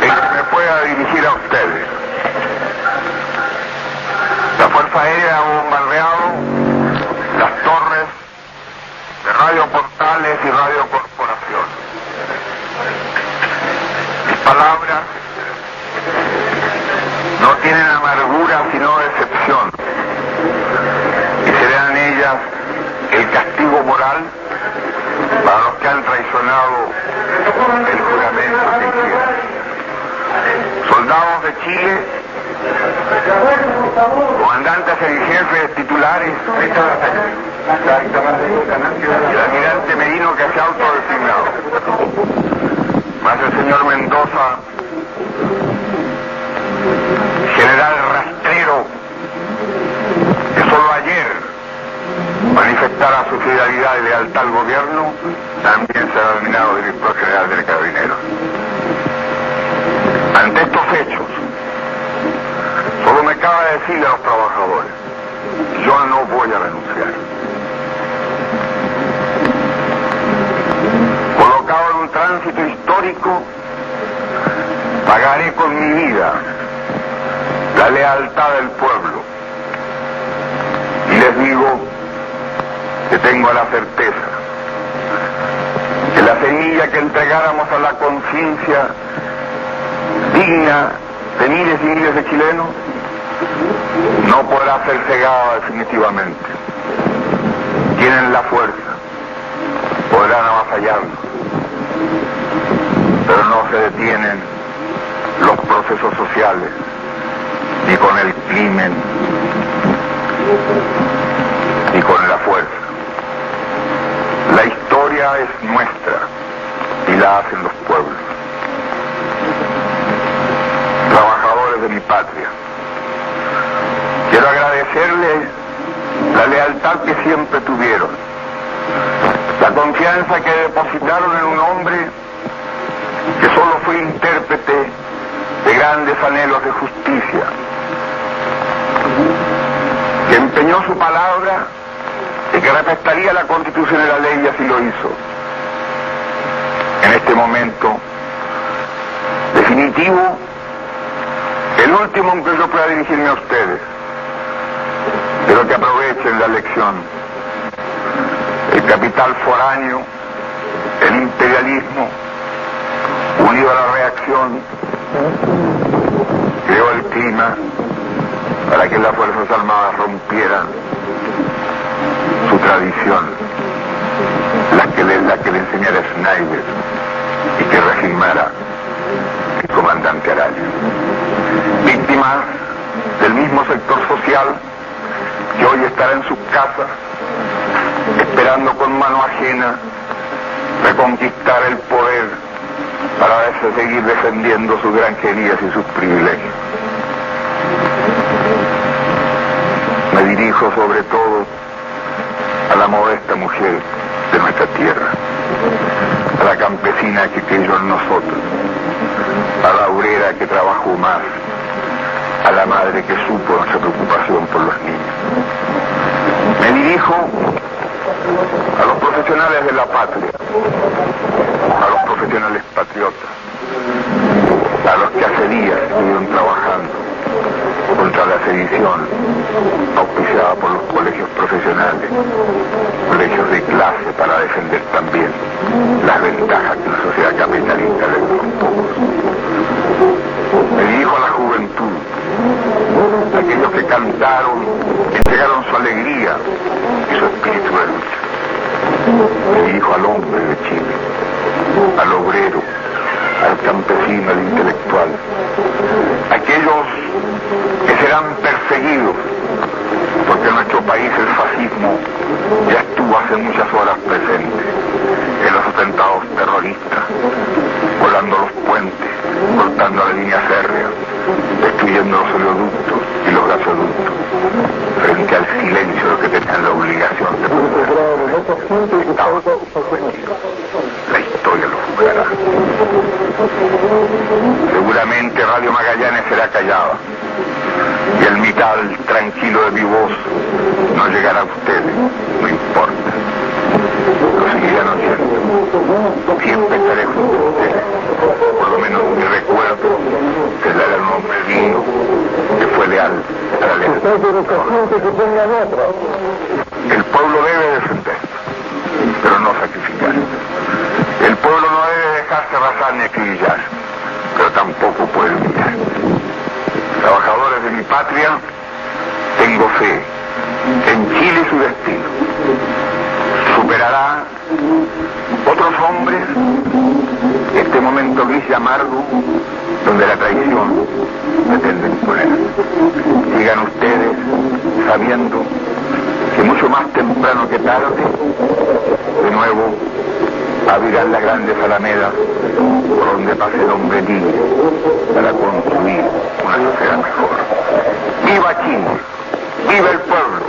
en que me pueda dirigir a ustedes. La Fuerza Aérea ha bombardeado las torres de Radio Portales y Radio Corporación. Mis palabras no tienen amargura sino decepción, y serán ellas el castigo moral para los que han traicionado el juramento que hicieron. Soldados de Chile, comandantes en jefes titulares, y el almirante Merino que se ha autodesignado, más el señor Mendoza, general rastrero, que solo ayer manifestara su fidelidad y lealtad al gobierno, también será nominado director general del Carabineros. Ante estos hechos, solo me cabe decirle a los trabajadores: yo no voy a renunciar. Colocado en un tránsito histórico, pagaré con mi vida la lealtad del pueblo. Y les digo que tengo la certeza que la semilla que entregáramos a la conciencia digna de miles y miles de chilenos no podrá ser cegada definitivamente. Tienen la fuerza, podrán avasallarnos, pero no se detienen los procesos sociales ni con el crimen ni con la fuerza. La historia es nuestra y la hacen los pueblos. Trabajadores de mi patria, quiero agradecerles la lealtad que siempre tuvieron, la confianza que depositaron en un hombre que solo fue intérprete de grandes anhelos de justicia, que empeñó su palabra y que respetaría la Constitución y la ley, y así lo hizo. En este momento definitivo, el último en que yo pueda dirigirme a ustedes, pero que aprovechen la lección. El capital foráneo, el imperialismo, unido a la reacción, creó el clima para que las Fuerzas Armadas rompieran su tradición, la que le enseñara Schneider y que regimara el comandante Araya. Víctimas del mismo sector social que hoy estará en sus casas esperando con mano ajena reconquistar el poder para seguir defendiendo sus granjerías y sus privilegios. Me dirijo sobre todo a la modesta mujer de nuestra tierra, a la campesina que creyó en nosotros, a la obrera que trabajó más, a la madre que supo nuestra preocupación por los niños. Me dirijo a los profesionales de la patria, a los profesionales patriotas, a los que hace días estuvieron trabajando contra la sedición auspiciada por los colegios profesionales, colegios de clase, para defender también las ventajas que la sociedad capitalista le da a los pocos. Me dirijo a la juventud, a aquellos que cantaron, entregaron su alegría y su espíritu de lucha. Me dirijo al hombre de Chile, al obrero, al campesino, al intelectual, aquellos que serán perseguidos, porque en nuestro país el fascismo ya estuvo hace muchas horas presente en los atentados terroristas, volando los puentes, cortando la línea férrea, destruyendo los oleoductos y los gasoductos, frente al silencio de los que tenían la obligación de proteger. La historia lo juzgará. Seguramente Radio Magallanes será callada y el metal tranquilo de mi voz no llegará a ustedes, no importa. Lo seguirán oyendo. Siempre estaré junto a ustedes, por lo menos mi tengan otro. El pueblo debe defender, pero no sacrificar. El pueblo no debe dejarse arrasar ni acribillar, pero tampoco puede humillar. Trabajadores de mi patria, tengo fe en Chile y su destino. Superará otros hombres este momento gris y amargo donde la traición pretende imponer. Sigan ustedes sabiendo que mucho más temprano que tarde, de nuevo, abrirán las grandes alamedas por donde pase el hombre libre para construir una sociedad mejor. ¡Viva Chile! ¡Viva el pueblo!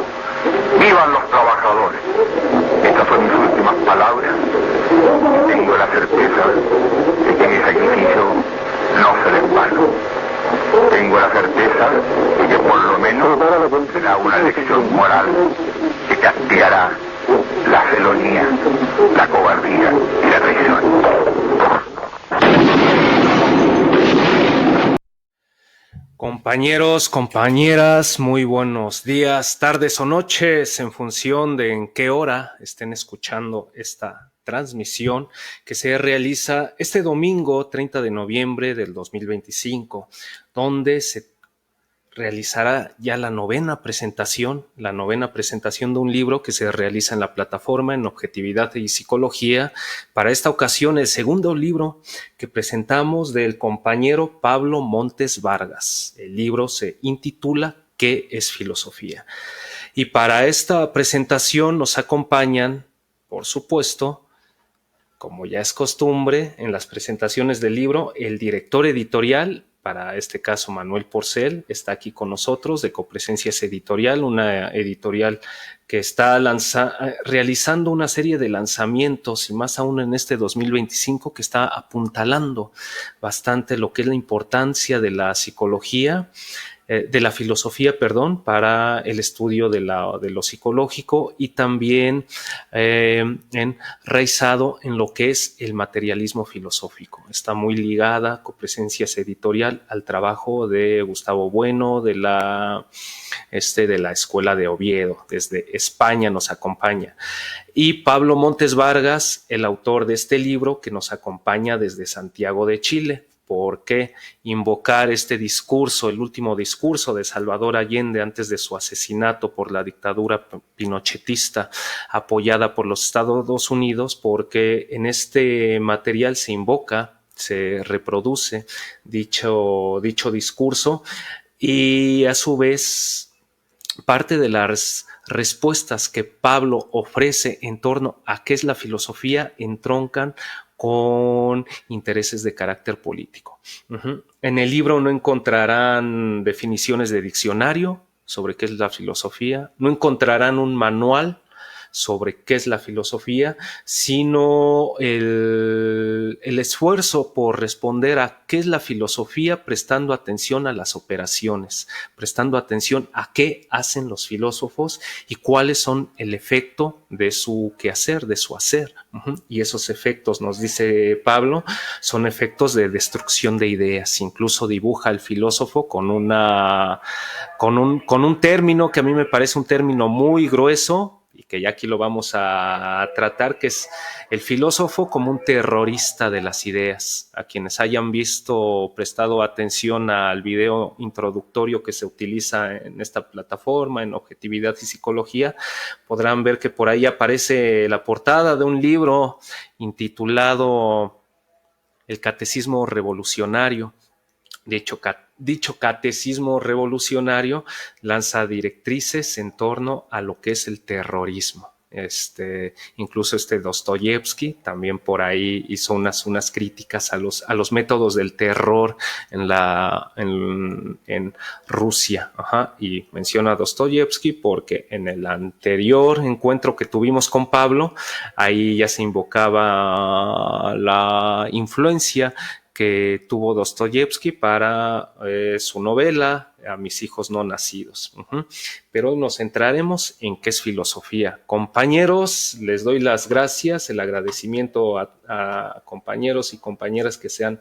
¡Vivan los trabajadores! Estas son mis últimas palabras. Tengo la certeza de que mi sacrificio no será en vano. Tengo la certeza de que por lo menos será una lección moral que castigará la felonía, la cobardía y la traición. Compañeros, compañeras, muy buenos días, tardes o noches, en función de en qué hora estén escuchando esta transmisión que se realiza este domingo 30 de noviembre del 2025, donde se realizará ya la novena presentación de un libro que se realiza en la plataforma en Objetividad y Psicología. Para esta ocasión, el segundo libro que presentamos del compañero Pablo Montes Vargas. El libro se intitula ¿Qué es filosofía? Y para esta presentación nos acompañan, por supuesto, como ya es costumbre en las presentaciones del libro, el director editorial, para este caso Manuel Porcel, está aquí con nosotros de Copresencias Editorial, una editorial que está realizando una serie de lanzamientos y más aún en este 2025 que está apuntalando bastante lo que es la importancia de la psicología, de la filosofía, para el estudio de lo psicológico y también enraizado en lo que es el materialismo filosófico. Está muy ligada Copresencias Editorial al trabajo de Gustavo Bueno de la Escuela de Oviedo. Desde España nos acompaña. Y Pablo Montes Vargas, el autor de este libro, que nos acompaña desde Santiago de Chile. ¿Por qué invocar este discurso, el último discurso de Salvador Allende antes de su asesinato por la dictadura pinochetista apoyada por los Estados Unidos? Porque en este material se invoca, se reproduce dicho discurso y a su vez parte de las respuestas que Pablo ofrece en torno a qué es la filosofía entroncan con intereses de carácter político. En el libro no encontrarán definiciones de diccionario sobre qué es la filosofía, no encontrarán un manual sobre qué es la filosofía, sino el esfuerzo por responder a qué es la filosofía prestando atención a las operaciones, prestando atención a qué hacen los filósofos y cuáles son el efecto de su quehacer, de su hacer. Y esos efectos, nos dice Pablo, son efectos de destrucción de ideas. Incluso dibuja el filósofo con un término que a mí me parece un término muy grueso, y que ya aquí lo vamos a tratar, que es el filósofo como un terrorista de las ideas. A quienes hayan prestado atención al video introductorio que se utiliza en esta plataforma, en Objetividad y Psicología, podrán ver que por ahí aparece la portada de un libro intitulado El Catecismo Revolucionario. Dicho catecismo revolucionario lanza directrices en torno a lo que es el terrorismo. Incluso Dostoyevsky también por ahí hizo unas críticas a los métodos del terror en Rusia. Y menciona a Dostoyevsky porque en el anterior encuentro que tuvimos con Pablo, ahí ya se invocaba la influencia que tuvo Dostoyevsky para su novela A mis hijos no nacidos. Pero nos centraremos en qué es filosofía. Compañeros, les doy las gracias, el agradecimiento a compañeros y compañeras que se han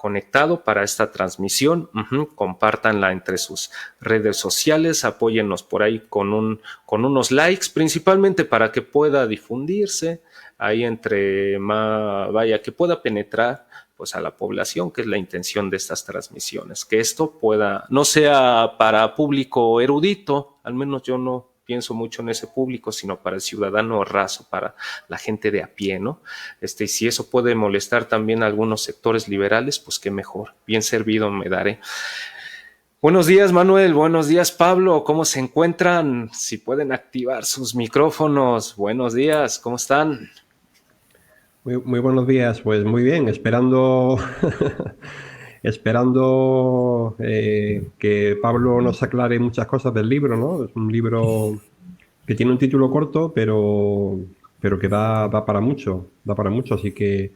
conectado para esta transmisión. Compártanla entre sus redes sociales, apóyennos por ahí con unos likes, principalmente para que pueda difundirse ahí que pueda penetrar pues a la población, que es la intención de estas transmisiones, que esto no sea para público erudito, al menos yo no pienso mucho en ese público, sino para el ciudadano raso, para la gente de a pie, ¿no? Y si eso puede molestar también a algunos sectores liberales, pues qué mejor, bien servido me daré. Buenos días, Manuel, buenos días, Pablo, ¿cómo se encuentran? Si pueden activar sus micrófonos, buenos días, ¿cómo están? Muy buenos días, pues muy bien, esperando que Pablo nos aclare muchas cosas del libro, ¿no? Es un libro que tiene un título corto, pero que da para mucho, así que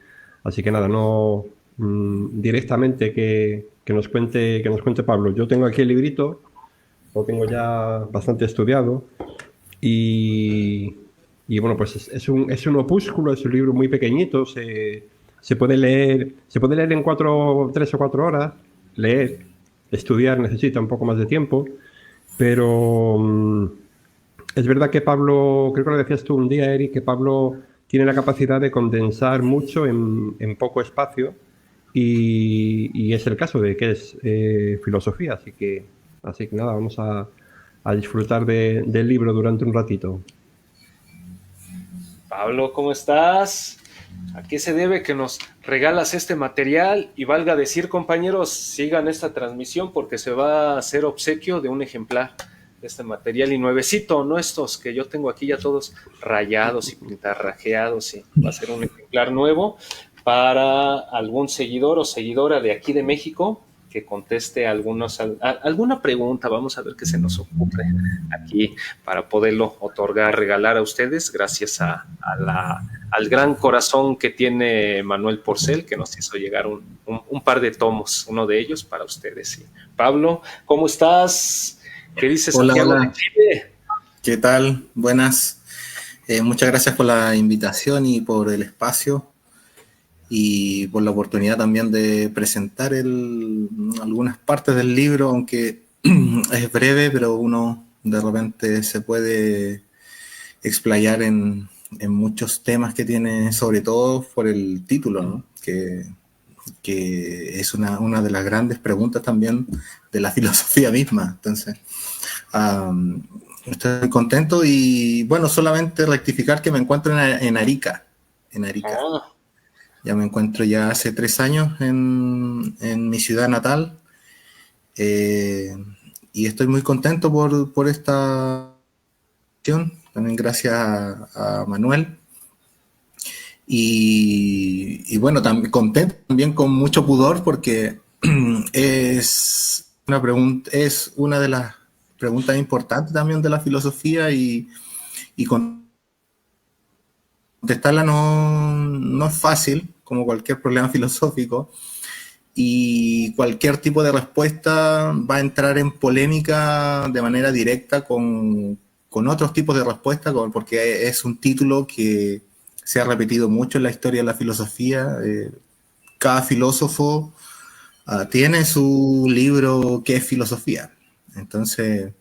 nada, no directamente que nos cuente Pablo. Yo tengo aquí el librito, lo tengo ya bastante estudiado y bueno, pues es un opúsculo, es un libro muy pequeñito, se puede leer en 3 o 4 horas, estudiar necesita un poco más de tiempo, pero es verdad que Pablo, creo que lo decías tú un día, Eric, que Pablo tiene la capacidad de condensar mucho en poco espacio y es el caso de que es filosofía, así que nada, vamos a disfrutar del libro durante un ratito. Pablo, ¿cómo estás? ¿A qué se debe que nos regalas este material? Y valga decir, compañeros, sigan esta transmisión porque se va a hacer obsequio de un ejemplar de este material y nuevecito, no estos que yo tengo aquí ya todos rayados y pintarrajeados, y va a ser un ejemplar nuevo para algún seguidor o seguidora de aquí de México que conteste alguna pregunta. Vamos a ver qué se nos ocurre aquí para poderlo regalar a ustedes, gracias al gran corazón que tiene Manuel Porcel, que nos hizo llegar un par de tomos, uno de ellos para ustedes. Sí. Pablo, ¿cómo estás? ¿Qué dices? Hola, Santiago hola. de Chile? ¿Qué tal? Buenas. Muchas gracias por la invitación y por el espacio y por la oportunidad también de presentar algunas partes del libro, aunque es breve, pero uno de repente se puede explayar en muchos temas que tiene, sobre todo por el título, ¿no? Que es una de las grandes preguntas también de la filosofía misma. Entonces, estoy contento y bueno, solamente rectificar que me encuentro en Arica. Oh. Ya me encuentro ya hace 3 años en mi ciudad natal, y estoy muy contento por esta acción, también gracias a Manuel. Y bueno, también contento, también con mucho pudor, porque es una de las preguntas importantes también de la filosofía, y contestarla no es fácil, como cualquier problema filosófico, y cualquier tipo de respuesta va a entrar en polémica de manera directa con otros tipos de respuestas, porque es un título que se ha repetido mucho en la historia de la filosofía. Cada filósofo tiene su libro que es filosofía. Entonces,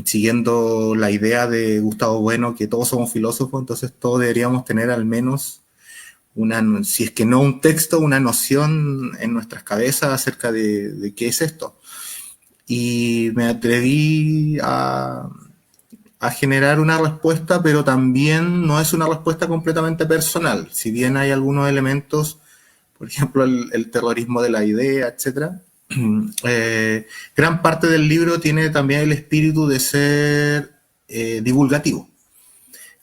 siguiendo la idea de Gustavo Bueno, que todos somos filósofos, entonces todos deberíamos tener al menos si es que no un texto, una noción en nuestras cabezas acerca de qué es esto. Y me atreví a generar una respuesta, pero también no es una respuesta completamente personal. Si bien hay algunos elementos, por ejemplo, el terrorismo de la idea, etc., gran parte del libro tiene también el espíritu de ser divulgativo,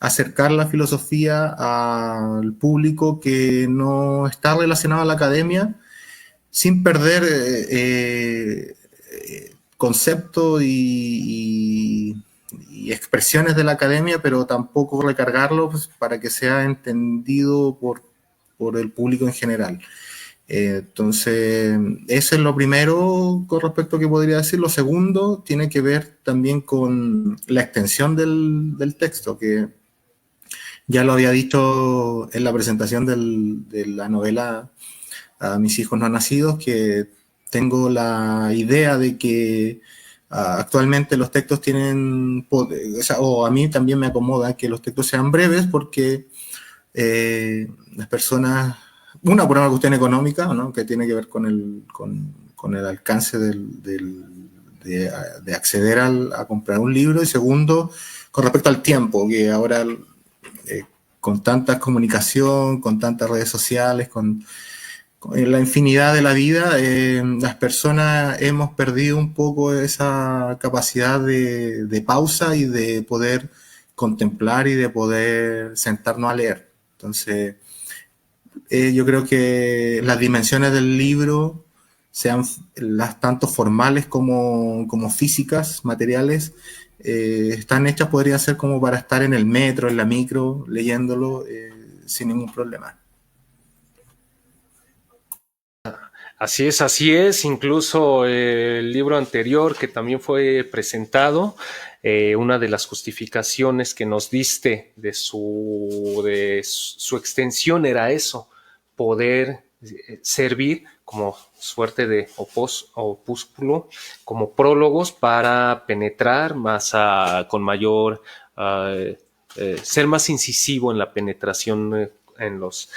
acercar la filosofía al público que no está relacionado a la academia, sin perder conceptos y expresiones de la academia, pero tampoco recargarlo, pues, para que sea entendido por el público en general. Entonces, eso es lo primero con respecto a que podría decir. Lo segundo tiene que ver también con la extensión del texto, que ya lo había dicho en la presentación de la novela a mis hijos no nacidos, que tengo la idea de que actualmente los textos tienen, o a mí también me acomoda que los textos sean breves porque las personas, por una cuestión económica, ¿no?, que tiene que ver con el alcance de acceder a comprar un libro, y segundo, con respecto al tiempo, que ahora con tanta comunicación, con tantas redes sociales, con la infinidad de la vida, las personas hemos perdido un poco esa capacidad de pausa y de poder contemplar y de poder sentarnos a leer. Entonces, yo creo que las dimensiones del libro, sean las tanto formales como físicas, materiales, están hechas, podría ser como para estar en el metro, en la micro, leyéndolo sin ningún problema. Así es. Incluso el libro anterior que también fue presentado, una de las justificaciones que nos diste de su extensión era eso, poder servir como suerte de opúsculo, como prólogos para penetrar más con mayor, ser más incisivo en la penetración en los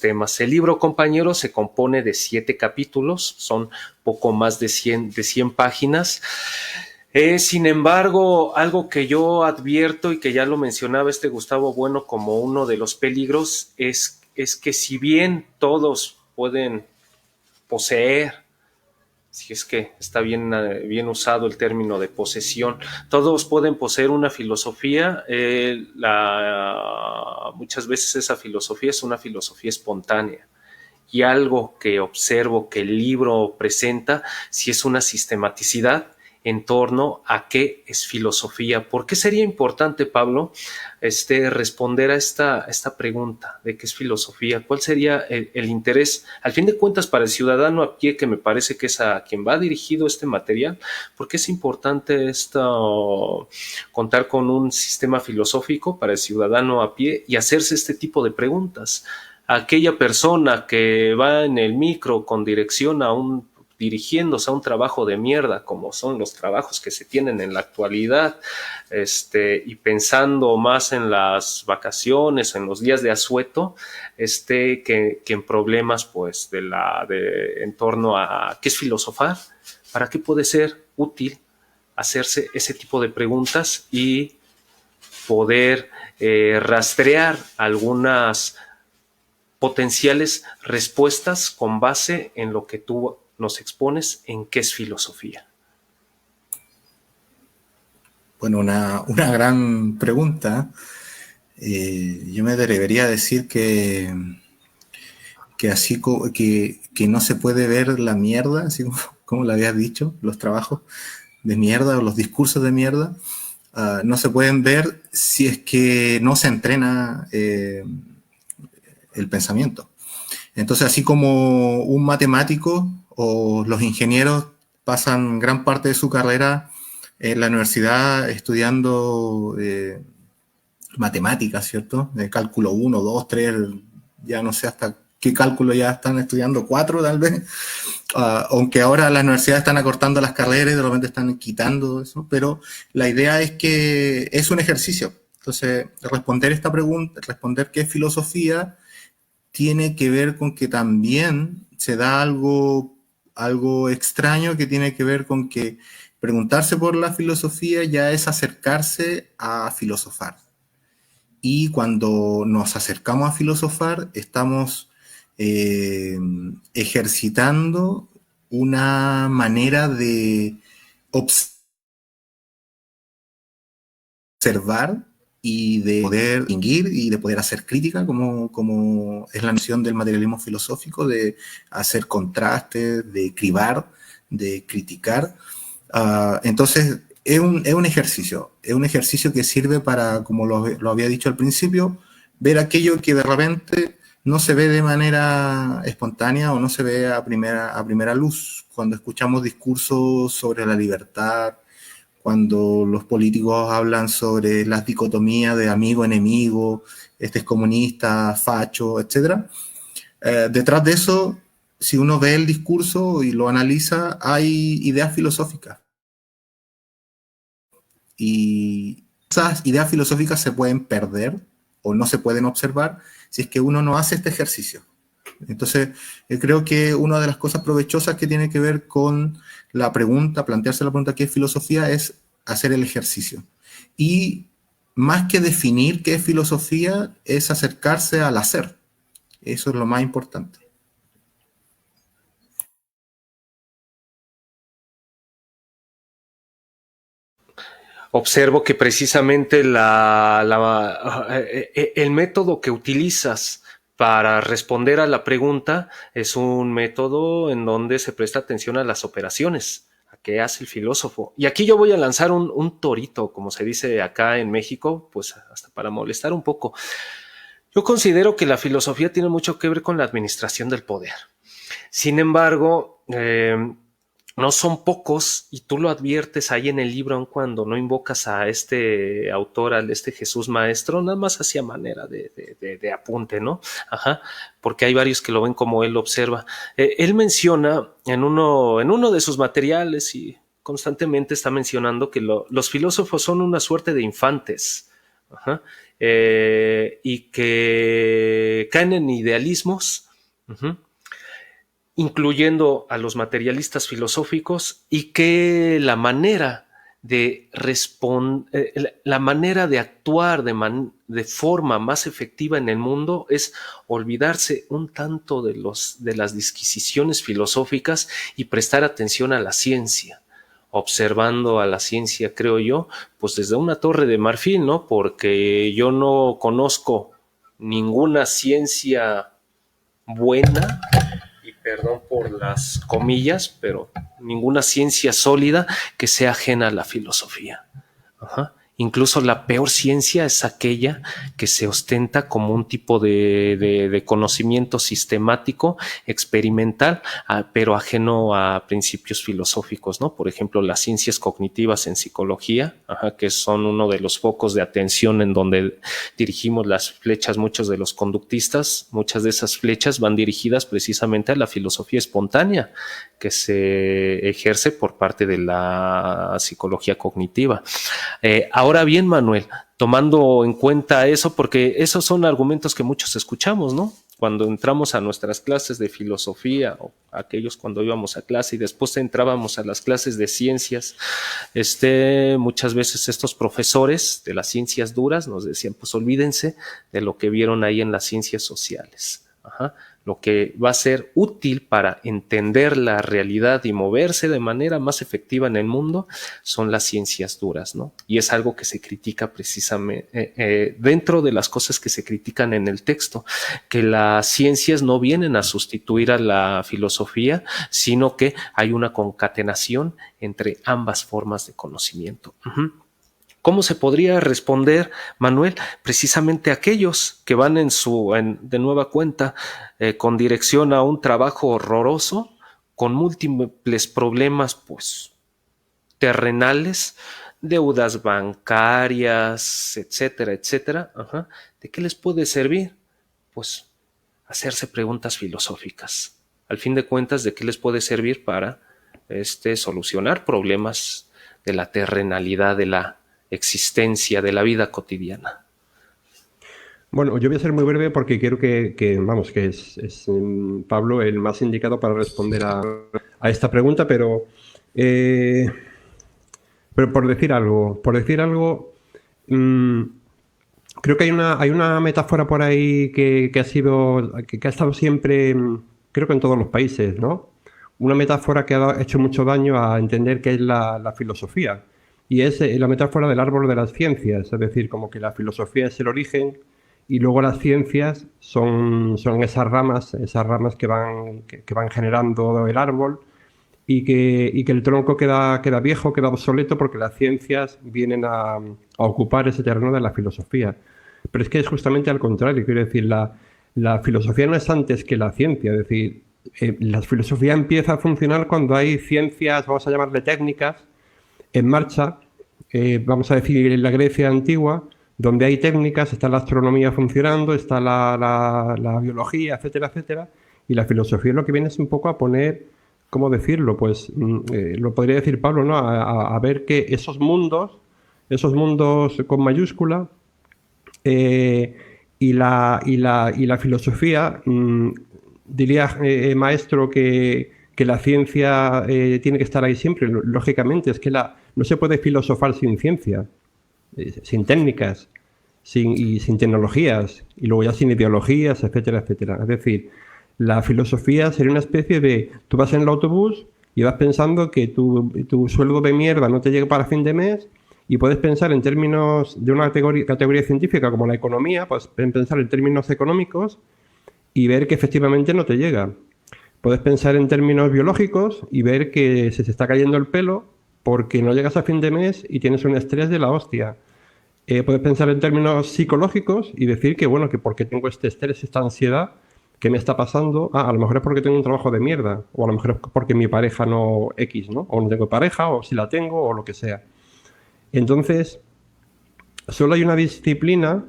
temas. El libro, compañeros, se compone de 7 capítulos, son poco más de 100 páginas. Sin embargo, algo que yo advierto y que ya lo mencionaba Gustavo Bueno como uno de los peligros es que si bien todos pueden poseer, si es que está bien usado el término de posesión, todos pueden poseer una filosofía, muchas veces esa filosofía es una filosofía espontánea, y algo que observo que el libro presenta, si es una sistematicidad en torno a qué es filosofía. ¿Por qué sería importante, Pablo, responder a esta pregunta de qué es filosofía? ¿Cuál sería el interés, al fin de cuentas, para el ciudadano a pie, que me parece que es a quien va dirigido este material? ¿Por qué es importante contar con un sistema filosófico para el ciudadano a pie y hacerse este tipo de preguntas? Aquella persona que va en el micro con dirección dirigiéndose a un trabajo de mierda, como son los trabajos que se tienen en la actualidad, y pensando más en las vacaciones, en los días de asueto, que en problemas, pues, en torno a qué es filosofar, para qué puede ser útil hacerse ese tipo de preguntas y poder rastrear algunas potenciales respuestas con base en lo que tú nos expones en qué es filosofía. Bueno, una gran pregunta. Yo me atrevería a decir que así que no se puede ver la mierda, así como lo habías dicho, los trabajos de mierda o los discursos de mierda, no se pueden ver si es que no se entrena el pensamiento. Entonces, así como un matemático o los ingenieros pasan gran parte de su carrera en la universidad estudiando matemáticas, ¿cierto? De cálculo 1, 2, 3, ya no sé hasta qué cálculo ya están estudiando, 4 tal vez, aunque ahora las universidades están acortando las carreras y de repente están quitando eso, pero la idea es que es un ejercicio. Entonces, responder esta pregunta, responder qué es filosofía, tiene que ver con que también se da algo extraño, que tiene que ver con que preguntarse por la filosofía ya es acercarse a filosofar. Y cuando nos acercamos a filosofar, estamos ejercitando una manera de observar y de poder distinguir y de poder hacer crítica, como es la noción del materialismo filosófico, de hacer contrastes, de cribar, de criticar. Entonces, es un ejercicio que sirve para, como lo había dicho al principio, ver aquello que de repente no se ve de manera espontánea o no se ve a primera luz. Cuando escuchamos discursos sobre la libertad, cuando los políticos hablan sobre las dicotomías de amigo-enemigo, este es comunista, facho, etc. Detrás de eso si uno ve el discurso y lo analiza, hay ideas filosóficas. Y esas ideas filosóficas se pueden perder o no se pueden observar si es que uno no hace este ejercicio. Entonces, creo que una de las cosas provechosas que tiene que ver con la pregunta, plantearse la pregunta ¿qué es filosofía? Es hacer el ejercicio. Y más que definir qué es filosofía, es acercarse al hacer. Eso es lo más importante. Observo que precisamente el método que utilizas para responder a la pregunta es un método en donde se presta atención a las operaciones, a qué hace el filósofo. Y aquí yo voy a lanzar un torito, como se dice acá en México, pues hasta para molestar un poco. Yo considero que la filosofía tiene mucho que ver con la administración del poder. Sin embargo, no son pocos, y tú lo adviertes ahí en el libro, aun cuando no invocas a este autor, a este Jesús Maestro, nada más hacia manera de apunte, ¿no? Ajá, porque hay varios que lo ven como él lo observa. Él menciona en uno de sus materiales, y constantemente está mencionando que los filósofos son una suerte de infantes, ajá, y que caen en idealismos, incluyendo a los materialistas filosóficos, y que la manera de actuar de forma más efectiva en el mundo es olvidarse un tanto de las disquisiciones filosóficas y prestar atención a la ciencia, observando a la ciencia, creo yo, pues desde una torre de marfil, ¿no? Porque yo no conozco ninguna ciencia buena, y perdón por las comillas, pero ninguna ciencia sólida que sea ajena a la filosofía. Ajá. Incluso la peor ciencia es aquella que se ostenta como un tipo de conocimiento sistemático, experimental, pero ajeno a principios filosóficos, ¿no? Por ejemplo, las ciencias cognitivas en psicología, que son uno de los focos de atención en donde dirigimos las flechas muchos de los conductistas. Muchas de esas flechas van dirigidas precisamente a la filosofía espontánea que se ejerce por parte de la psicología cognitiva. Ahora bien, Manuel, tomando en cuenta eso, porque esos son argumentos que muchos escuchamos, ¿no? Cuando entramos a nuestras clases de filosofía, o aquellos cuando íbamos a clase y después entrábamos a las clases de ciencias, muchas veces estos profesores de las ciencias duras nos decían, pues olvídense de lo que vieron ahí en las ciencias sociales. Ajá. Lo que va a ser útil para entender la realidad y moverse de manera más efectiva en el mundo son las ciencias duras, ¿no? Y es algo que se critica precisamente dentro de las cosas que se critican en el texto, que las ciencias no vienen a sustituir a la filosofía, sino que hay una concatenación entre ambas formas de conocimiento. ¿Cómo se podría responder, Manuel? Precisamente a aquellos que van de nueva cuenta con dirección a un trabajo horroroso, con múltiples problemas, pues, terrenales, deudas bancarias, etcétera, etcétera. Ajá. ¿De qué les puede servir? Pues hacerse preguntas filosóficas. Al fin de cuentas, ¿de qué les puede servir para solucionar problemas de la terrenalidad, de la existencia, de la vida cotidiana? Bueno, yo voy a ser muy breve porque quiero que es Pablo el más indicado para responder a esta pregunta, pero por decir algo, creo que hay una metáfora por ahí que ha estado siempre, creo que en todos los países, ¿no? Una metáfora que ha hecho mucho daño a entender qué es la filosofía. Y es la metáfora del árbol de las ciencias, es decir, como que la filosofía es el origen y luego las ciencias son esas ramas que van generando el árbol y que el tronco queda viejo, queda obsoleto porque las ciencias vienen a ocupar ese terreno de la filosofía. Pero es que es justamente al contrario, quiero decir, la filosofía no es antes que la ciencia, es decir, la filosofía empieza a funcionar cuando hay ciencias, vamos a llamarle técnicas, en marcha, vamos a decir en la Grecia antigua, donde hay técnicas, está la astronomía funcionando, está la biología, etcétera, etcétera, Y la filosofía lo que viene es un poco a poner, ¿cómo decirlo? Pues lo podría decir Pablo, ¿no? A ver que esos mundos con mayúscula, y la filosofía, diría maestro que la ciencia tiene que estar ahí siempre. Lógicamente, es que no se puede filosofar sin ciencia, sin técnicas, sin tecnologías, y luego ya sin ideologías, etcétera, etcétera. Es decir, la filosofía sería una especie de, tú vas en el autobús y vas pensando que tu sueldo de mierda no te llega para fin de mes, y puedes pensar en términos de una categoría científica como la economía, pues pensar en términos económicos y ver que efectivamente no te llega. Puedes pensar en términos biológicos y ver que se te está cayendo el pelo porque no llegas a fin de mes y tienes un estrés de la hostia. Puedes pensar en términos psicológicos y decir que, bueno, que porque tengo este estrés, esta ansiedad, ¿qué me está pasando? A lo mejor es porque tengo un trabajo de mierda, o a lo mejor es porque mi pareja no X, ¿no? O no tengo pareja, o si la tengo, o lo que sea. Entonces, solo hay una disciplina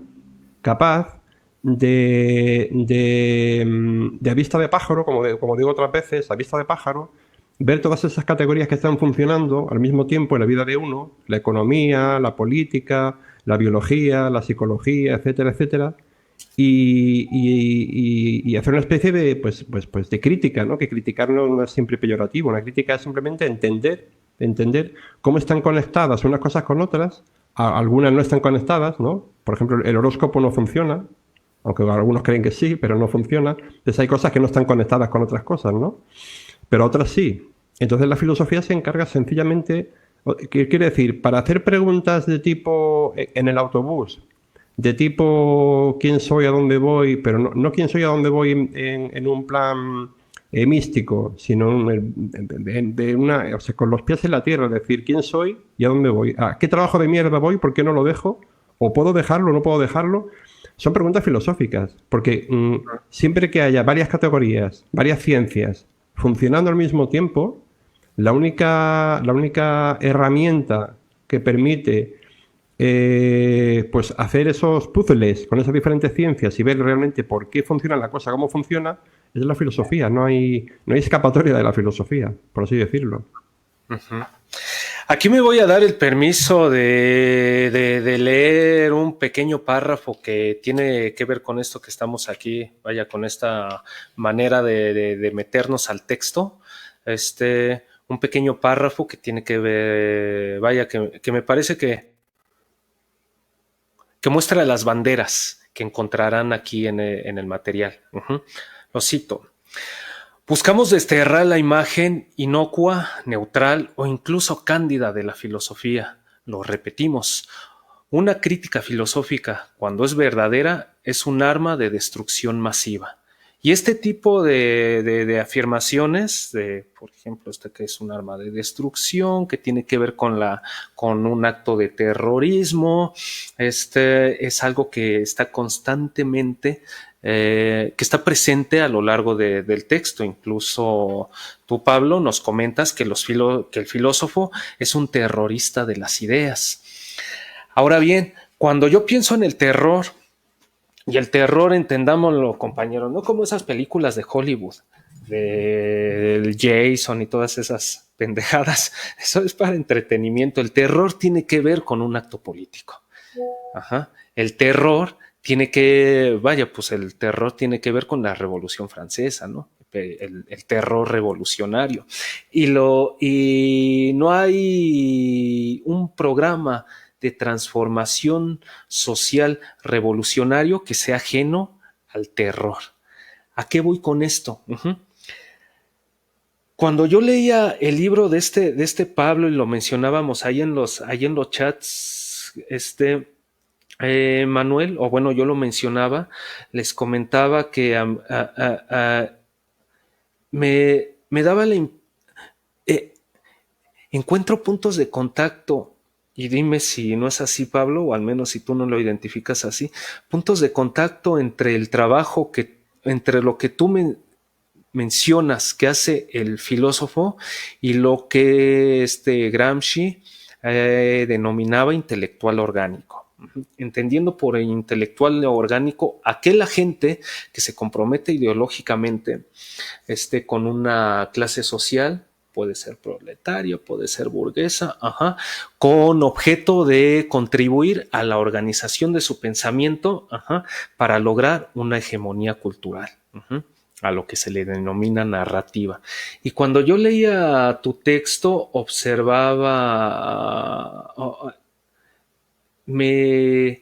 capaz de a vista de pájaro, como digo otras veces, a vista de pájaro, ver todas esas categorías que están funcionando al mismo tiempo en la vida de uno, la economía, la política, la biología, la psicología, etcétera, etcétera, y hacer una especie de, pues de crítica, ¿no? Que criticar no es siempre peyorativo, una crítica es simplemente entender cómo están conectadas unas cosas con otras. Algunas no están conectadas, ¿no? Por ejemplo, el horóscopo no funciona, aunque algunos creen que sí, pero no funciona. Entonces hay cosas que no están conectadas con otras cosas, ¿no? Pero otras sí. Entonces la filosofía se encarga sencillamente, ¿qué quiere decir? Para hacer preguntas de tipo en el autobús, de tipo quién soy, a dónde voy, pero no quién soy, a dónde voy en un plan místico, sino o sea, con los pies en la tierra, decir quién soy y a dónde voy, a qué trabajo de mierda voy, por qué no lo dejo, o puedo dejarlo o no puedo dejarlo. Son preguntas filosóficas, porque siempre que haya varias categorías, varias ciencias funcionando al mismo tiempo, la única herramienta que permite pues hacer esos puzzles con esas diferentes ciencias y ver realmente por qué funciona la cosa, cómo funciona, es la filosofía. No hay escapatoria de la filosofía, por así decirlo. Uh-huh. Aquí me voy a dar el permiso de leer un pequeño párrafo que tiene que ver con esto que estamos aquí, vaya, con esta manera de meternos al texto. Un pequeño párrafo que tiene que ver, vaya, que me parece que muestra las banderas que encontrarán aquí en el material. Uh-huh. Lo cito. Buscamos desterrar la imagen inocua, neutral o incluso cándida de la filosofía. Lo repetimos. Una crítica filosófica, cuando es verdadera, es un arma de destrucción masiva. Y este tipo de afirmaciones, por ejemplo, que es un arma de destrucción, que tiene que ver con un acto de terrorismo, es algo que está constantemente, que está presente a lo largo del texto. Incluso tú, Pablo, nos comentas que el filósofo es un terrorista de las ideas. Ahora bien, cuando yo pienso en el terror, y el terror, entendámoslo, compañeros, no como esas películas de Hollywood, del Jason y todas esas pendejadas. Eso es para entretenimiento. El terror tiene que ver con un acto político. Ajá. El terror tiene que ver con la Revolución Francesa, ¿no? El terror revolucionario. Y no hay un programa de transformación social revolucionario que sea ajeno al terror. ¿A qué voy con esto? Uh-huh. Cuando yo leía el libro de este Pablo, y lo mencionábamos ahí en los chats, Manuel, o bueno, yo lo mencionaba, les comentaba que me daba encuentro puntos de contacto. Y dime si no es así, Pablo, o al menos si tú no lo identificas así, puntos de contacto entre el trabajo entre lo que tú mencionas que hace el filósofo y lo que Gramsci denominaba intelectual orgánico. entendiendo por intelectual orgánico aquel agente que se compromete ideológicamente con una clase social, puede ser proletaria, puede ser burguesa, con objeto de contribuir a la organización de su pensamiento, para lograr una hegemonía cultural, a lo que se le denomina narrativa. Y cuando yo leía tu texto, observaba, me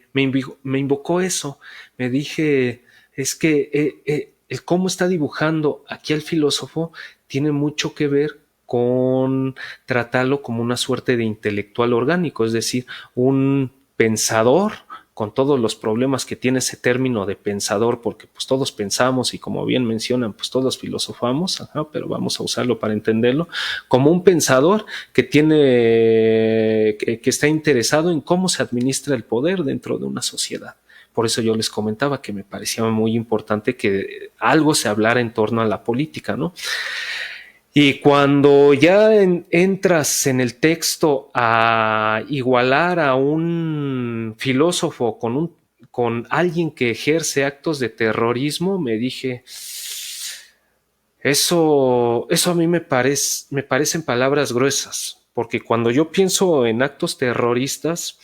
invocó eso, me dije, es que el cómo está dibujando aquí al filósofo tiene mucho que ver con tratarlo como una suerte de intelectual orgánico, es decir, un pensador con todos los problemas que tiene ese término de pensador, porque pues todos pensamos y como bien mencionan, pues todos filosofamos, pero vamos a usarlo para entenderlo, como un pensador que está interesado en cómo se administra el poder dentro de una sociedad. Por eso yo les comentaba que me parecía muy importante que algo se hablara en torno a la política, ¿no? Y cuando ya entras en el texto a igualar a un filósofo con alguien que ejerce actos de terrorismo, me dije, eso a mí me parecen palabras gruesas, porque cuando yo pienso en actos terroristas,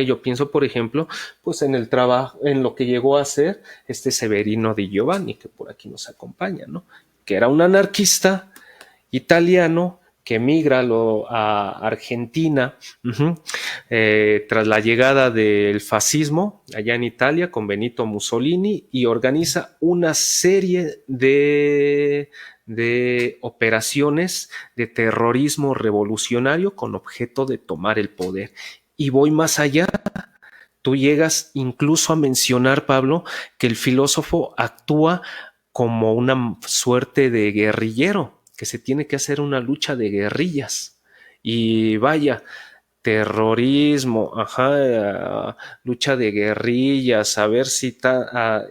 yo pienso, por ejemplo, pues en el trabajo, en lo que llegó a ser Severino Di Giovanni, que por aquí nos acompaña, ¿no? Que era un anarquista italiano que emigra a Argentina tras la llegada del fascismo allá en Italia con Benito Mussolini y organiza una serie de operaciones de terrorismo revolucionario con objeto de tomar el poder. Y voy más allá. Tú llegas incluso a mencionar, Pablo, que el filósofo actúa como una suerte de guerrillero, que se tiene que hacer una lucha de guerrillas. Y vaya, terrorismo, lucha de guerrillas, saber citar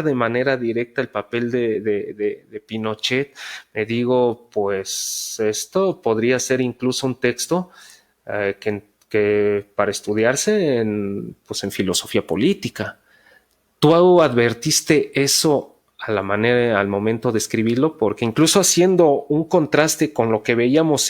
de manera directa el papel de Pinochet. Me digo, pues esto podría ser incluso un texto que para estudiarse en filosofía política. ¿Tú advertiste eso al momento de escribirlo? Porque incluso haciendo un contraste con lo que veíamos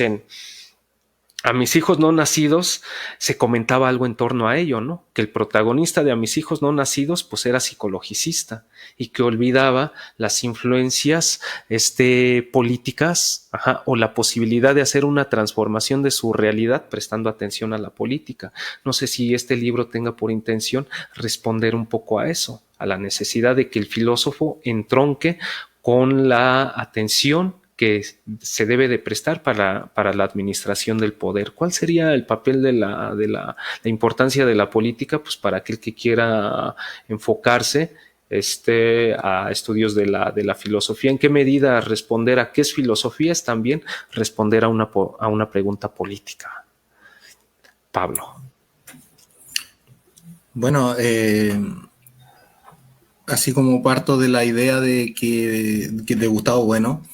A mis hijos no nacidos, se comentaba algo en torno a ello, ¿no? Que el protagonista de A mis hijos no nacidos, pues era psicologicista y que olvidaba las influencias políticas, o la posibilidad de hacer una transformación de su realidad prestando atención a la política. No sé si este libro tenga por intención responder un poco a eso, a la necesidad de que el filósofo entronque con la atención que se debe de prestar para la administración del poder. ¿Cuál sería el papel de la importancia de la política? Pues para aquel que quiera enfocarse a estudios de la filosofía. ¿En qué medida responder a qué es filosofía es también responder a una pregunta política? Pablo. Bueno, así como parto de la idea de Gustavo Bueno,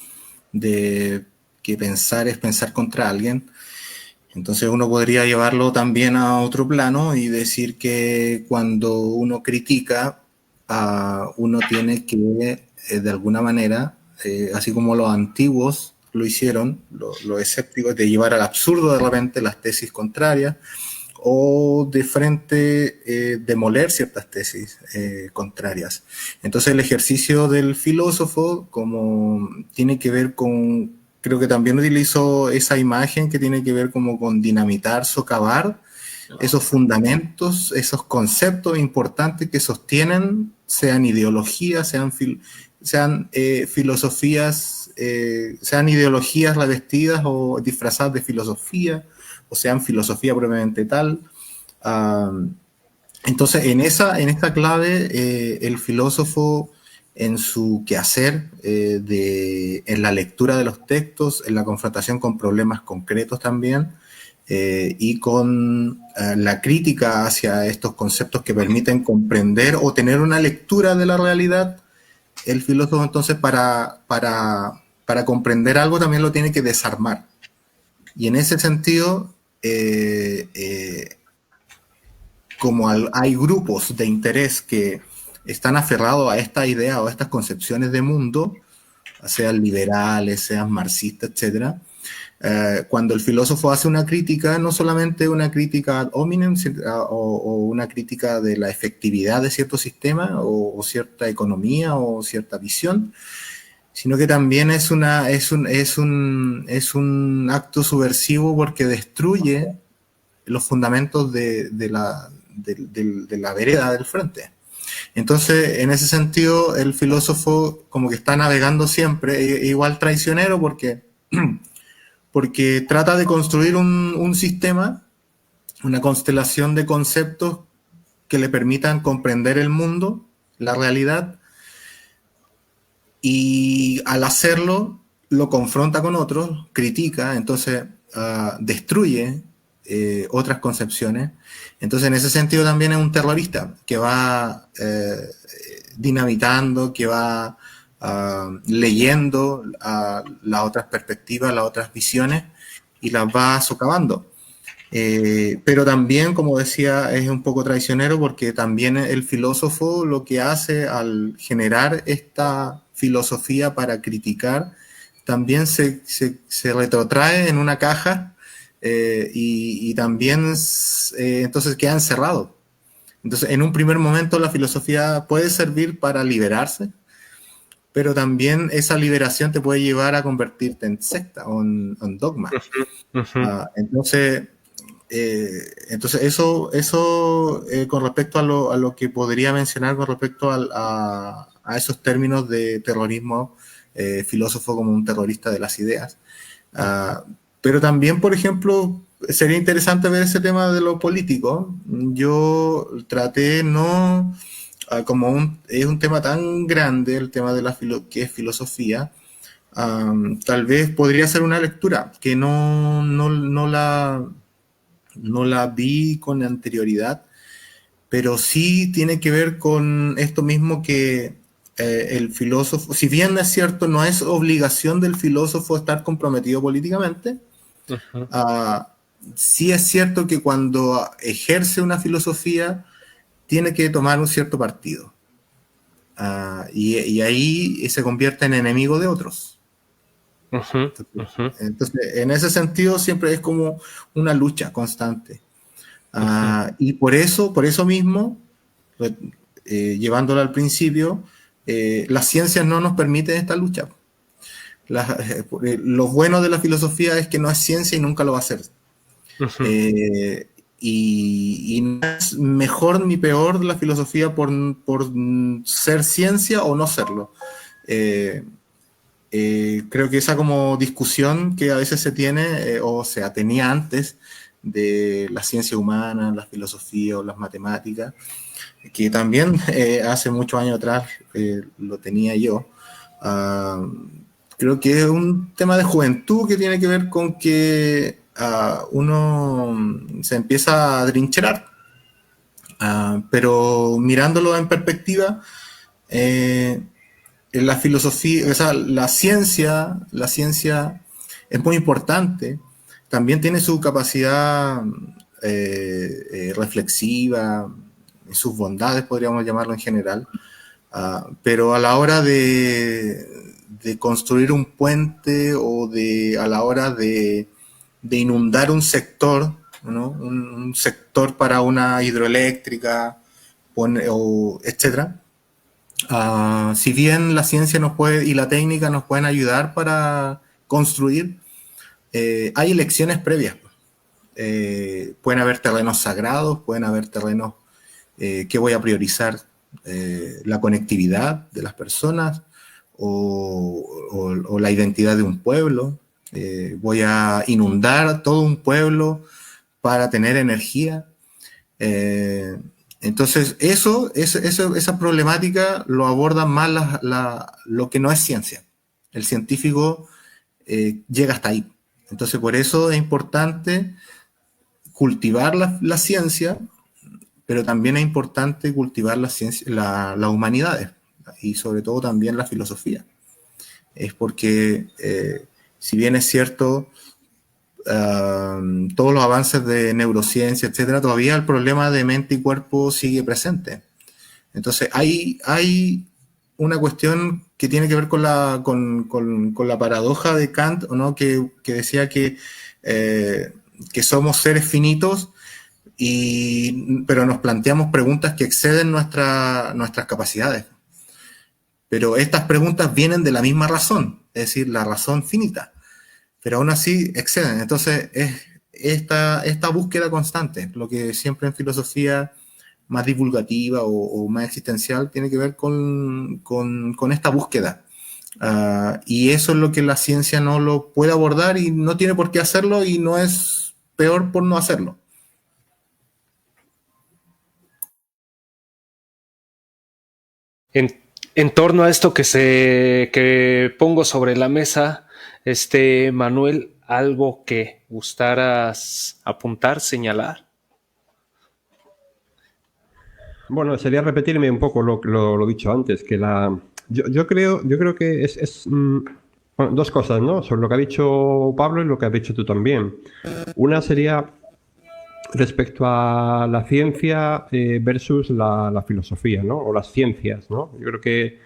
de que pensar es pensar contra alguien, entonces uno podría llevarlo también a otro plano y decir que cuando uno critica, uno tiene que, de alguna manera, así como los antiguos lo hicieron, los escépticos, de llevar al absurdo de repente las tesis contrarias, o de frente demoler ciertas tesis contrarias. Entonces el ejercicio del filósofo como tiene que ver con, creo que también utilizó esa imagen que tiene que ver como con dinamitar, socavar esos fundamentos, esos conceptos importantes que sostienen, sean ideologías, sean filosofías, sean ideologías revestidas o disfrazadas de filosofía, o sean filosofía propiamente tal. Entonces, en esta clave, el filósofo en su quehacer, en la lectura de los textos, en la confrontación con problemas concretos también, y con la crítica hacia estos conceptos que permiten comprender o tener una lectura de la realidad, el filósofo entonces para comprender algo también lo tiene que desarmar. Y en ese sentido, como hay grupos de interés que están aferrados a esta idea o a estas concepciones de mundo, sean liberales, sean marxistas, etcétera, cuando el filósofo hace una crítica, no solamente una crítica ad hominem o una crítica de la efectividad de cierto sistema o cierta economía o cierta visión, sino que también es un acto subversivo porque destruye los fundamentos de la vereda del frente. Entonces, en ese sentido, el filósofo como que está navegando siempre, igual traicionero porque trata de construir un sistema, una constelación de conceptos que le permitan comprender el mundo, la realidad, y al hacerlo lo confronta con otros, critica, entonces destruye otras concepciones. Entonces, en ese sentido también es un terrorista que va dinamitando, que va leyendo las otras perspectivas, las otras visiones y las va socavando. Pero también, como decía, es un poco traicionero porque también el filósofo lo que hace al generar esta filosofía para criticar, también se retrotrae en una caja y también entonces queda encerrado. Entonces, en un primer momento la filosofía puede servir para liberarse, pero también esa liberación te puede llevar a convertirte en secta o en dogma. Entonces eso con respecto a lo que podría mencionar con respecto a esos términos de terrorismo, filósofo como un terrorista de las ideas. Pero también, por ejemplo, sería interesante ver ese tema de lo político. Yo traté es un tema tan grande el tema de que es filosofía, tal vez podría ser una lectura que no la vi con anterioridad, pero sí tiene que ver con esto mismo que el filósofo, si bien es cierto, no es obligación del filósofo estar comprometido políticamente, sí es cierto que cuando ejerce una filosofía tiene que tomar un cierto partido. Y ahí se convierte en enemigo de otros. Entonces, en ese sentido, siempre es como una lucha constante. Y por eso mismo, llevándolo al principio, las ciencias no nos permiten esta lucha. Lo bueno de la filosofía es que no es ciencia y nunca lo va a ser. Y no es mejor ni peor la filosofía por ser ciencia o no serlo. Creo que esa como discusión que a veces se tiene, o sea, tenía antes de la ciencia humana, la filosofía o las matemáticas, que también hace muchos años atrás lo tenía yo. Creo que es un tema de juventud que tiene que ver con que uno se empieza a trincherar, pero mirándolo en perspectiva, la filosofía, o sea, la ciencia es muy importante, también tiene su capacidad reflexiva, sus bondades podríamos llamarlo en general, pero a la hora de construir un puente o a la hora de inundar un sector, ¿no? un sector para una hidroeléctrica, etcétera. Si bien la ciencia y la técnica nos pueden ayudar para construir, hay elecciones previas. Pueden haber terrenos sagrados, pueden haber terrenos que voy a priorizar, la conectividad de las personas o la identidad de un pueblo. Voy a inundar todo un pueblo para tener energía. Entonces, esa problemática lo aborda más lo que no es ciencia. El científico llega hasta ahí. Entonces, por eso es importante cultivar la ciencia, pero también es importante cultivar las humanidades y sobre todo también la filosofía. Es porque, si bien es cierto, todos los avances de neurociencia, etcétera, todavía el problema de mente y cuerpo sigue presente. Entonces, hay una cuestión que tiene que ver con la paradoja de Kant, ¿no? que decía que somos seres finitos, pero nos planteamos preguntas que exceden nuestras capacidades. Pero estas preguntas vienen de la misma razón, es decir, la razón finita, pero aún así exceden. Entonces, es esta búsqueda constante, lo que siempre en filosofía más divulgativa o más existencial tiene que ver con esta búsqueda. Y eso es lo que la ciencia no lo puede abordar y no tiene por qué hacerlo, y no es peor por no hacerlo. En torno a esto que pongo sobre la mesa, Manuel, algo que gustaras apuntar, señalar. Bueno, sería repetirme un poco lo dicho antes, que yo creo que bueno, dos cosas, ¿no? Sobre lo que ha dicho Pablo y lo que has dicho tú también. Una sería respecto a la ciencia versus la filosofía, ¿no? O las ciencias, ¿no? Yo creo que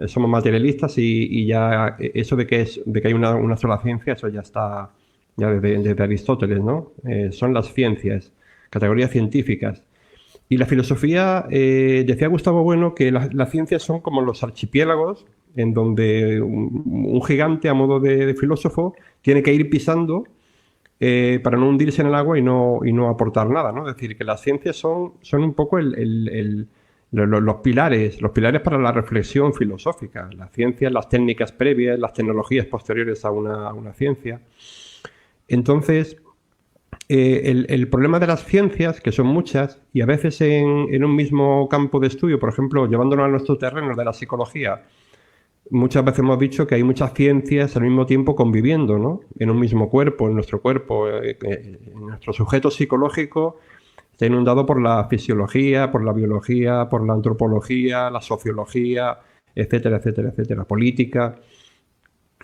somos materialistas y ya eso de que hay una sola ciencia, eso ya está ya desde Aristóteles, ¿no? Son las ciencias, categorías científicas. Y la filosofía, decía Gustavo Bueno, que las ciencias son como los archipiélagos en donde un gigante a modo de filósofo tiene que ir pisando para no hundirse en el agua y no aportar nada, ¿no? Es decir, que las ciencias son un poco los pilares para la reflexión filosófica. Las ciencias, las técnicas previas, las tecnologías posteriores a una ciencia. Entonces, el problema de las ciencias, que son muchas, y a veces en un mismo campo de estudio, por ejemplo, llevándolo a nuestro terreno de la psicología, muchas veces hemos dicho que hay muchas ciencias al mismo tiempo conviviendo, ¿no? En un mismo cuerpo, en nuestro cuerpo. Nuestro sujeto psicológico está inundado por la fisiología, por la biología, por la antropología, la sociología, etcétera, etcétera, etcétera, política.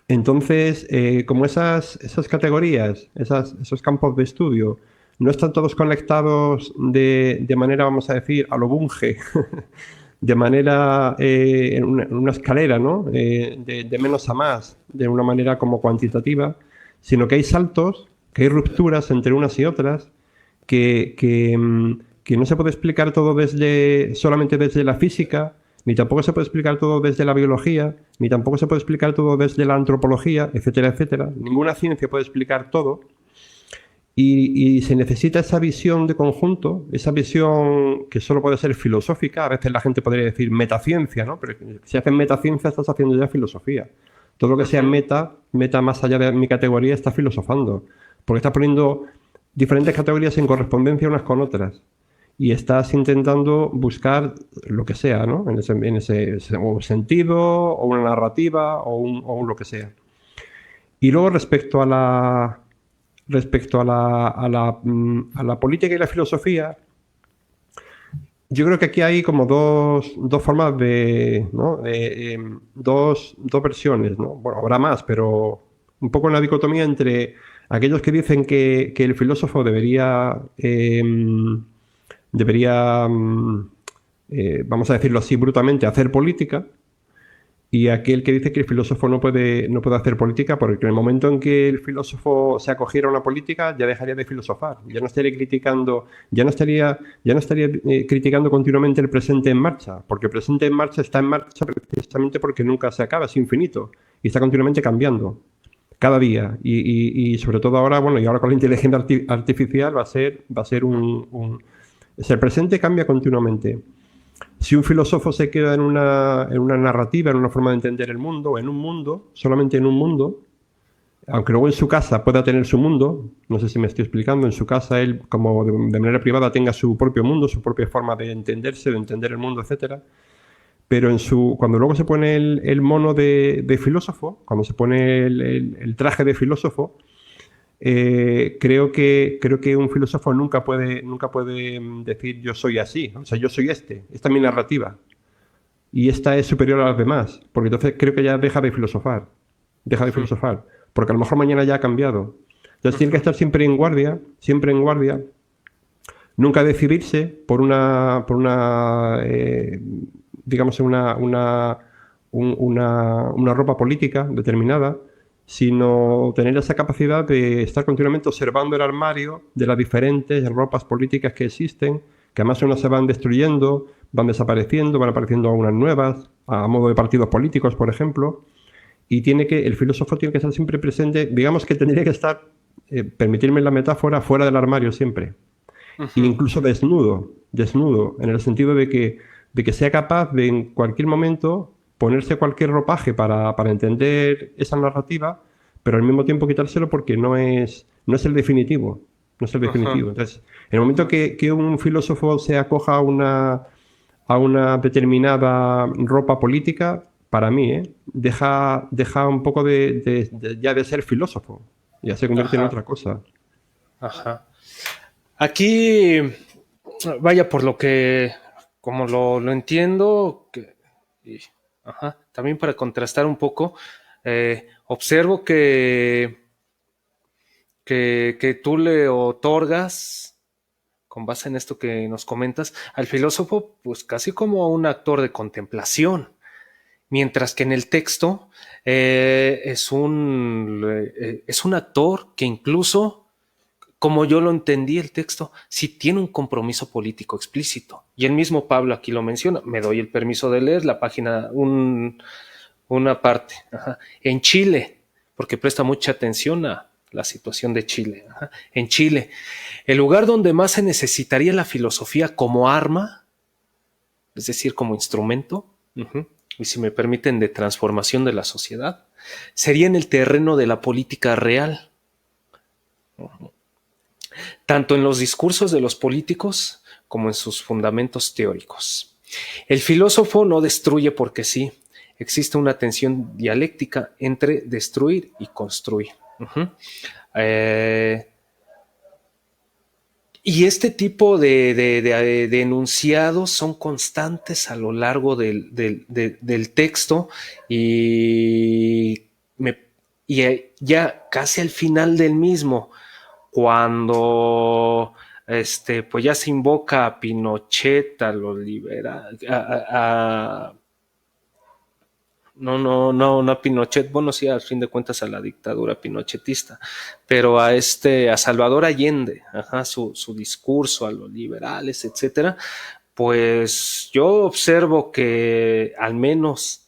Entonces, como esas categorías, esos campos de estudio no están todos conectados de manera, vamos a decir, a lo Bunge, de manera en una escalera, ¿no? De menos a más, de una manera como cuantitativa, sino que hay saltos, que hay rupturas entre unas y otras, que no se puede explicar todo solamente desde la física, ni tampoco se puede explicar todo desde la biología, ni tampoco se puede explicar todo desde la antropología, etcétera, etcétera. Ninguna ciencia puede explicar todo. Y se necesita esa visión de conjunto, esa visión que solo puede ser filosófica. A veces la gente podría decir metaciencia, ¿no? Pero si haces metaciencia estás haciendo ya filosofía. Todo lo que sea meta más allá de mi categoría, está filosofando. Porque estás poniendo diferentes categorías en correspondencia unas con otras. Y estás intentando buscar lo que sea, ¿no? En ese o sentido, o una narrativa, o un lo que sea. Y luego respecto a la política y la filosofía, yo creo que aquí hay como dos formas ¿no? Dos versiones, ¿no? Bueno, habrá más, pero un poco en la dicotomía entre aquellos que dicen que el filósofo debería vamos a decirlo así brutamente, hacer política, y aquel que dice que el filósofo no puede hacer política, porque en el momento en que el filósofo se acogiera a una política ya dejaría de filosofar, ya no estaría criticando continuamente el presente en marcha, porque el presente en marcha está en marcha precisamente porque nunca se acaba, es infinito y está continuamente cambiando cada día, y sobre todo ahora, bueno, y ahora con la inteligencia artificial va a ser el presente cambia continuamente. Si un filósofo se queda en una narrativa, en una forma de entender el mundo, en un mundo, solamente en un mundo, aunque luego en su casa pueda tener su mundo, no sé si me estoy explicando, en su casa él, como de manera privada, tenga su propio mundo, su propia forma de entenderse, de entender el mundo, etcétera, pero cuando luego se pone el mono de filósofo, cuando se pone el traje de filósofo, creo que un filósofo nunca puede decir yo soy así, o sea, yo soy esta es mi narrativa y esta es superior a las demás, porque entonces creo que ya deja de filosofar, porque a lo mejor mañana ya ha cambiado. Entonces tiene que estar siempre en guardia, nunca decidirse por una digamos, una ropa política determinada, sino tener esa capacidad de estar continuamente observando el armario de las diferentes ropas políticas que existen, que además unas se van destruyendo, van desapareciendo, van apareciendo unas nuevas, a modo de partidos políticos, por ejemplo, y el filósofo tiene que estar siempre presente, digamos que tendría que estar, permitirme la metáfora, fuera del armario siempre, e incluso desnudo, en el sentido de que sea capaz de en cualquier momento ponerse cualquier ropaje para entender esa narrativa, pero al mismo tiempo quitárselo porque no es el definitivo. No es el definitivo. Entonces, en el momento que un filósofo se acoja a una determinada ropa política, para mí, deja un poco ya de ser filósofo. Ya se convierte en otra cosa. Ajá. Aquí, vaya, por lo que, como lo entiendo, también para contrastar un poco, observo que tú le otorgas, con base en esto que nos comentas, al filósofo, pues casi como un actor de contemplación, mientras que en el texto es un actor que incluso, como yo lo entendí el texto, sí tiene un compromiso político explícito. Y el mismo Pablo aquí lo menciona. Me doy el permiso de leer la página, una parte. En Chile, porque presta mucha atención a la situación de Chile. En Chile, el lugar donde más se necesitaría la filosofía como arma, es decir, como instrumento, y si me permiten, de transformación de la sociedad, sería en el terreno de la política real. Tanto en los discursos de los políticos como en sus fundamentos teóricos. El filósofo no destruye porque sí. Existe una tensión dialéctica entre destruir y construir. Y este tipo de enunciados son constantes a lo largo del texto y ya casi al final del mismo, cuando pues ya se invoca a Pinochet, a los liberales, no a Pinochet, bueno, sí, al fin de cuentas a la dictadura pinochetista, pero a Salvador Allende, su discurso a los liberales, etcétera, pues yo observo que al menos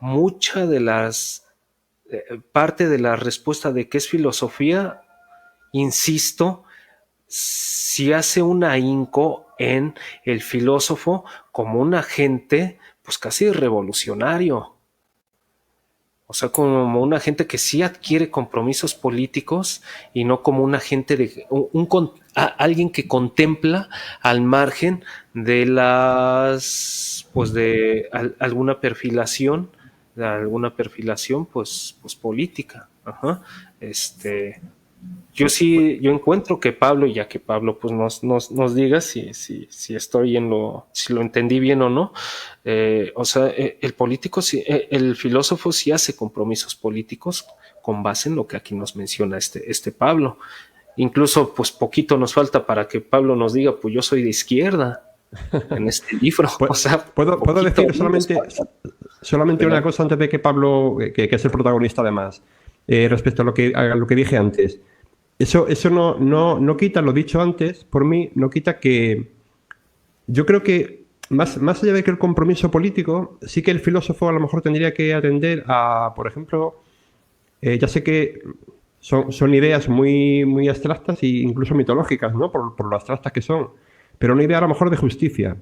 mucha de parte de la respuesta de qué es filosofía, insisto, si hace un ahínco en el filósofo como un agente, pues casi revolucionario. O sea, como un agente que sí adquiere compromisos políticos y no como un agente alguien que contempla al margen de alguna perfilación, pues política. Yo encuentro que Pablo, ya que Pablo pues nos diga si estoy si lo entendí bien o no, el filósofo sí hace compromisos políticos con base en lo que aquí nos menciona este Pablo. Incluso pues poquito nos falta para que Pablo nos diga, pues yo soy de izquierda en este libro. ¿Puedo decir solamente una cosa antes de que Pablo, que es el protagonista además, respecto a lo que dije antes? Eso no quita lo dicho antes, por mí, no quita que yo creo que más allá de que el compromiso político, sí que el filósofo a lo mejor tendría que atender a, por ejemplo, ya sé que son ideas muy, muy abstractas e incluso mitológicas, ¿no? Por lo abstractas que son, pero una idea a lo mejor de justicia.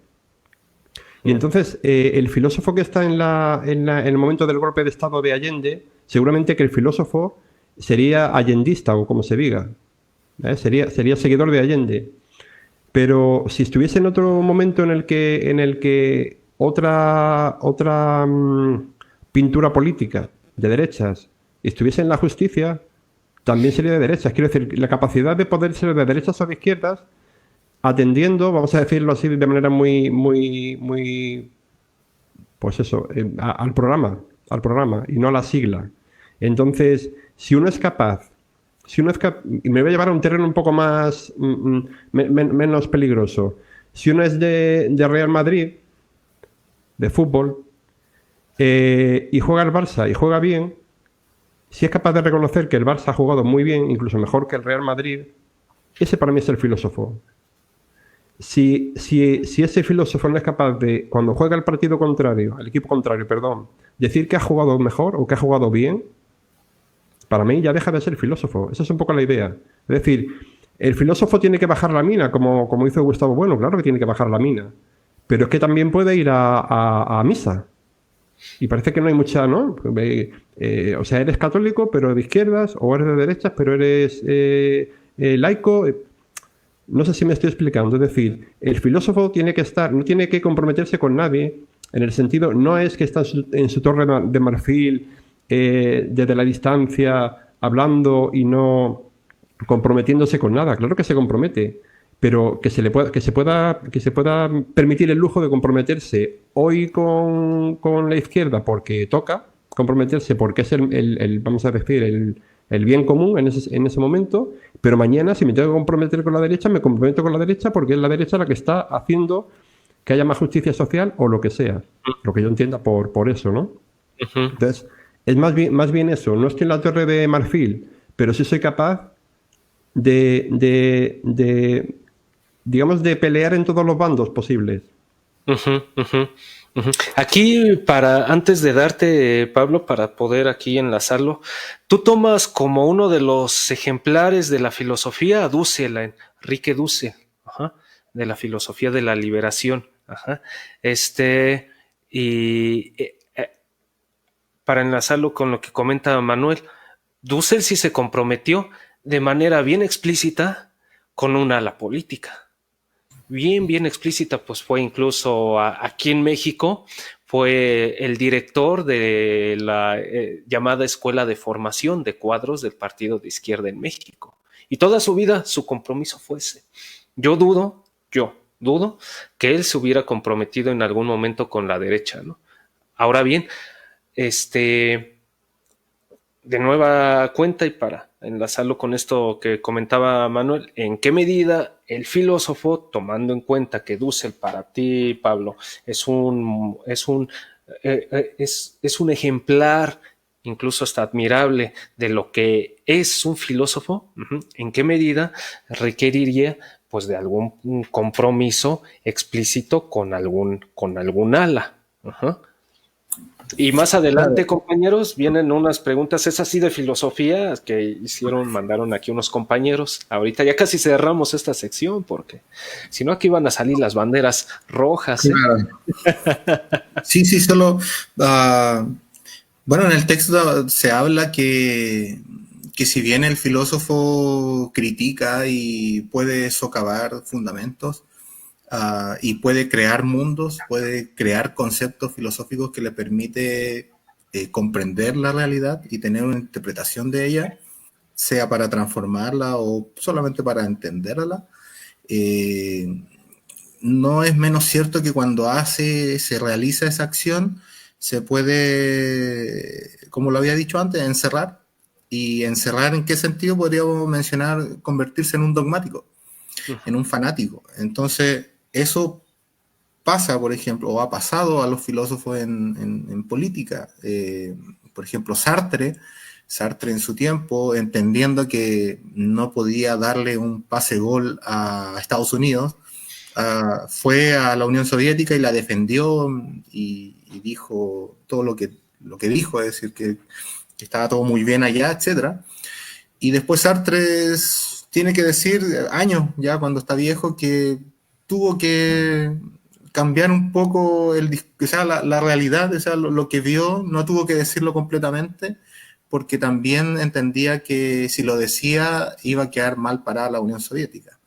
Y entonces el filósofo que está en el momento del golpe de Estado de Allende, seguramente que el filósofo sería allendista o como se diga, sería seguidor de Allende. Pero si estuviese en otro momento en el que otra pintura política de derechas estuviese en la justicia, también sería de derechas. Quiero decir, la capacidad de poder ser de derechas o de izquierdas, atendiendo, vamos a decirlo así de manera muy, muy, muy, pues eso, al programa y no a la sigla. Entonces, si uno es capaz si uno es y me voy a llevar a un terreno un poco más menos peligroso. Si uno es de Real Madrid, de fútbol, y juega el Barça y juega bien, si es capaz de reconocer que el Barça ha jugado muy bien, incluso mejor que el Real Madrid, ese para mí es el filósofo. Si ese filósofo no es capaz de, cuando juega el partido contrario, el equipo contrario, perdón, decir que ha jugado mejor o que ha jugado bien, para mí ya deja de ser filósofo. Esa es un poco la idea. Es decir, el filósofo tiene que bajar la mina, como hizo Gustavo Bueno, claro que tiene que bajar la mina. Pero es que también puede ir a misa. Y parece que no hay mucha, ¿no? O sea, eres católico, pero de izquierdas, o eres de derechas, pero eres laico. No sé si me estoy explicando. Es decir, el filósofo tiene que estar, no tiene que comprometerse con nadie, en el sentido, no es que está en su torre de marfil, desde la distancia, hablando y no comprometiéndose con nada. Claro que se compromete, pero que se pueda permitir el lujo de comprometerse hoy con la izquierda porque toca comprometerse, porque es vamos a decir, el bien común en ese momento, pero mañana, si me tengo que comprometer con la derecha, me comprometo con la derecha porque es la derecha la que está haciendo que haya más justicia social o lo que sea, lo que yo entienda por eso, ¿no? Entonces, es más bien eso. No estoy en la torre de marfil, pero sí soy capaz digamos, de pelear en todos los bandos posibles. Aquí, antes de darte, Pablo, para poder aquí enlazarlo, tú tomas como uno de los ejemplares de la filosofía a Dussel, a Enrique Dussel, de la filosofía de la liberación. Y para enlazarlo con lo que comenta Manuel, Dussel sí se comprometió de manera bien explícita con una ala política. Bien explícita, pues fue incluso aquí en México, fue el director de la llamada Escuela de Formación de Cuadros del Partido de Izquierda en México. Y toda su vida su compromiso fue ese. Yo dudo que él se hubiera comprometido en algún momento con la derecha, ¿no? Ahora bien, de nueva cuenta y para enlazarlo con esto que comentaba Manuel, ¿en qué medida el filósofo, tomando en cuenta que Dussel para ti, Pablo, es un ejemplar, incluso hasta admirable, de lo que es un filósofo? ¿En qué medida requeriría pues de algún compromiso explícito con algún ala? Y más adelante, compañeros, vienen unas preguntas, es así de filosofía, que mandaron aquí unos compañeros. Ahorita ya casi cerramos esta sección, porque si no aquí van a salir las banderas rojas. Claro. Sí, solo... bueno, en el texto se habla que si bien el filósofo critica y puede socavar fundamentos, y puede crear mundos, puede crear conceptos filosóficos que le permite comprender la realidad y tener una interpretación de ella, sea para transformarla o solamente para entenderla. No es menos cierto que cuando se realiza esa acción, se puede, como lo había dicho antes, encerrar. ¿Y encerrar en qué sentido? Podríamos mencionar convertirse en un dogmático, en un fanático. Entonces, eso pasa, por ejemplo, o ha pasado a los filósofos en política. Por ejemplo, Sartre en su tiempo, entendiendo que no podía darle un pase-gol a Estados Unidos, fue a la Unión Soviética y la defendió y dijo todo lo que dijo, es decir, que estaba todo muy bien allá, etc. Y después Sartre tiene que decir, años ya cuando está viejo, que tuvo que cambiar un poco la realidad, lo que vio, no tuvo que decirlo completamente, porque también entendía que si lo decía iba a quedar mal parada la Unión Soviética.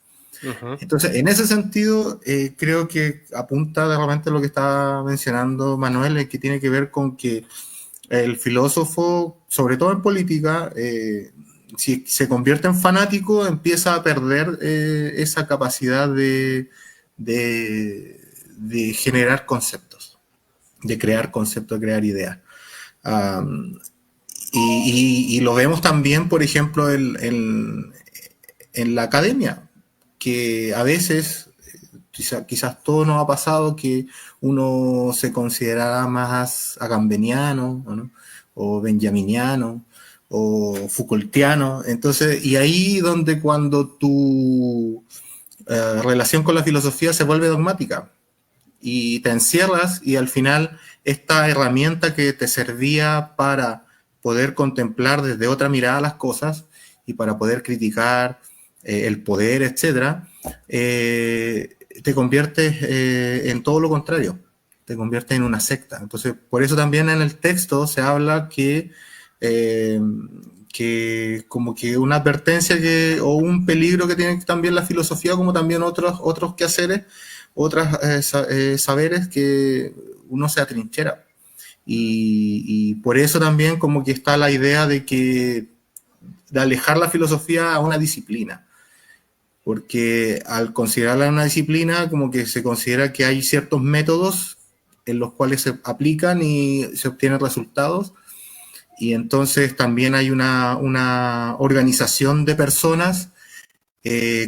Entonces, en ese sentido, creo que apunta realmente lo que estaba mencionando Manuel, que tiene que ver con que el filósofo, sobre todo en política, si se convierte en fanático, empieza a perder esa capacidad de generar conceptos, de crear ideas. Y lo vemos también, por ejemplo, en la academia, que a veces, quizás todo nos ha pasado, que uno se considera más agambeniano, ¿no? O benjaminiano, o Foucaultiano. Entonces, y ahí donde cuando tu relación con la filosofía se vuelve dogmática y te encierras, y al final esta herramienta que te servía para poder contemplar desde otra mirada las cosas y para poder criticar el poder, etcétera, te conviertes en todo lo contrario, te conviertes en una secta. Entonces, por eso también en el texto se habla que como que una advertencia o un peligro que tiene también la filosofía, como también otros quehaceres, otros saberes, que uno se atrinchera. Y por eso también como que está la idea de alejar la filosofía a una disciplina, porque al considerarla una disciplina, como que se considera que hay ciertos métodos en los cuales se aplican y se obtienen resultados, y entonces también hay una organización de personas,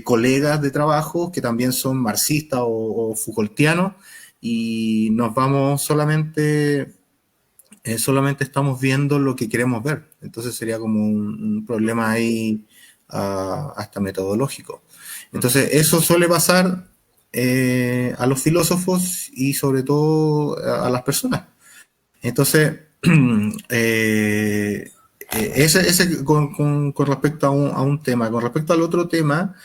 colegas de trabajo, que también son marxistas o Foucaultianos, y nos vamos solamente estamos viendo lo que queremos ver. Entonces sería como un problema ahí hasta metodológico. Entonces eso suele pasar a los filósofos y sobre todo a las personas. Entonces, ese con respecto a un tema. Con respecto al otro tema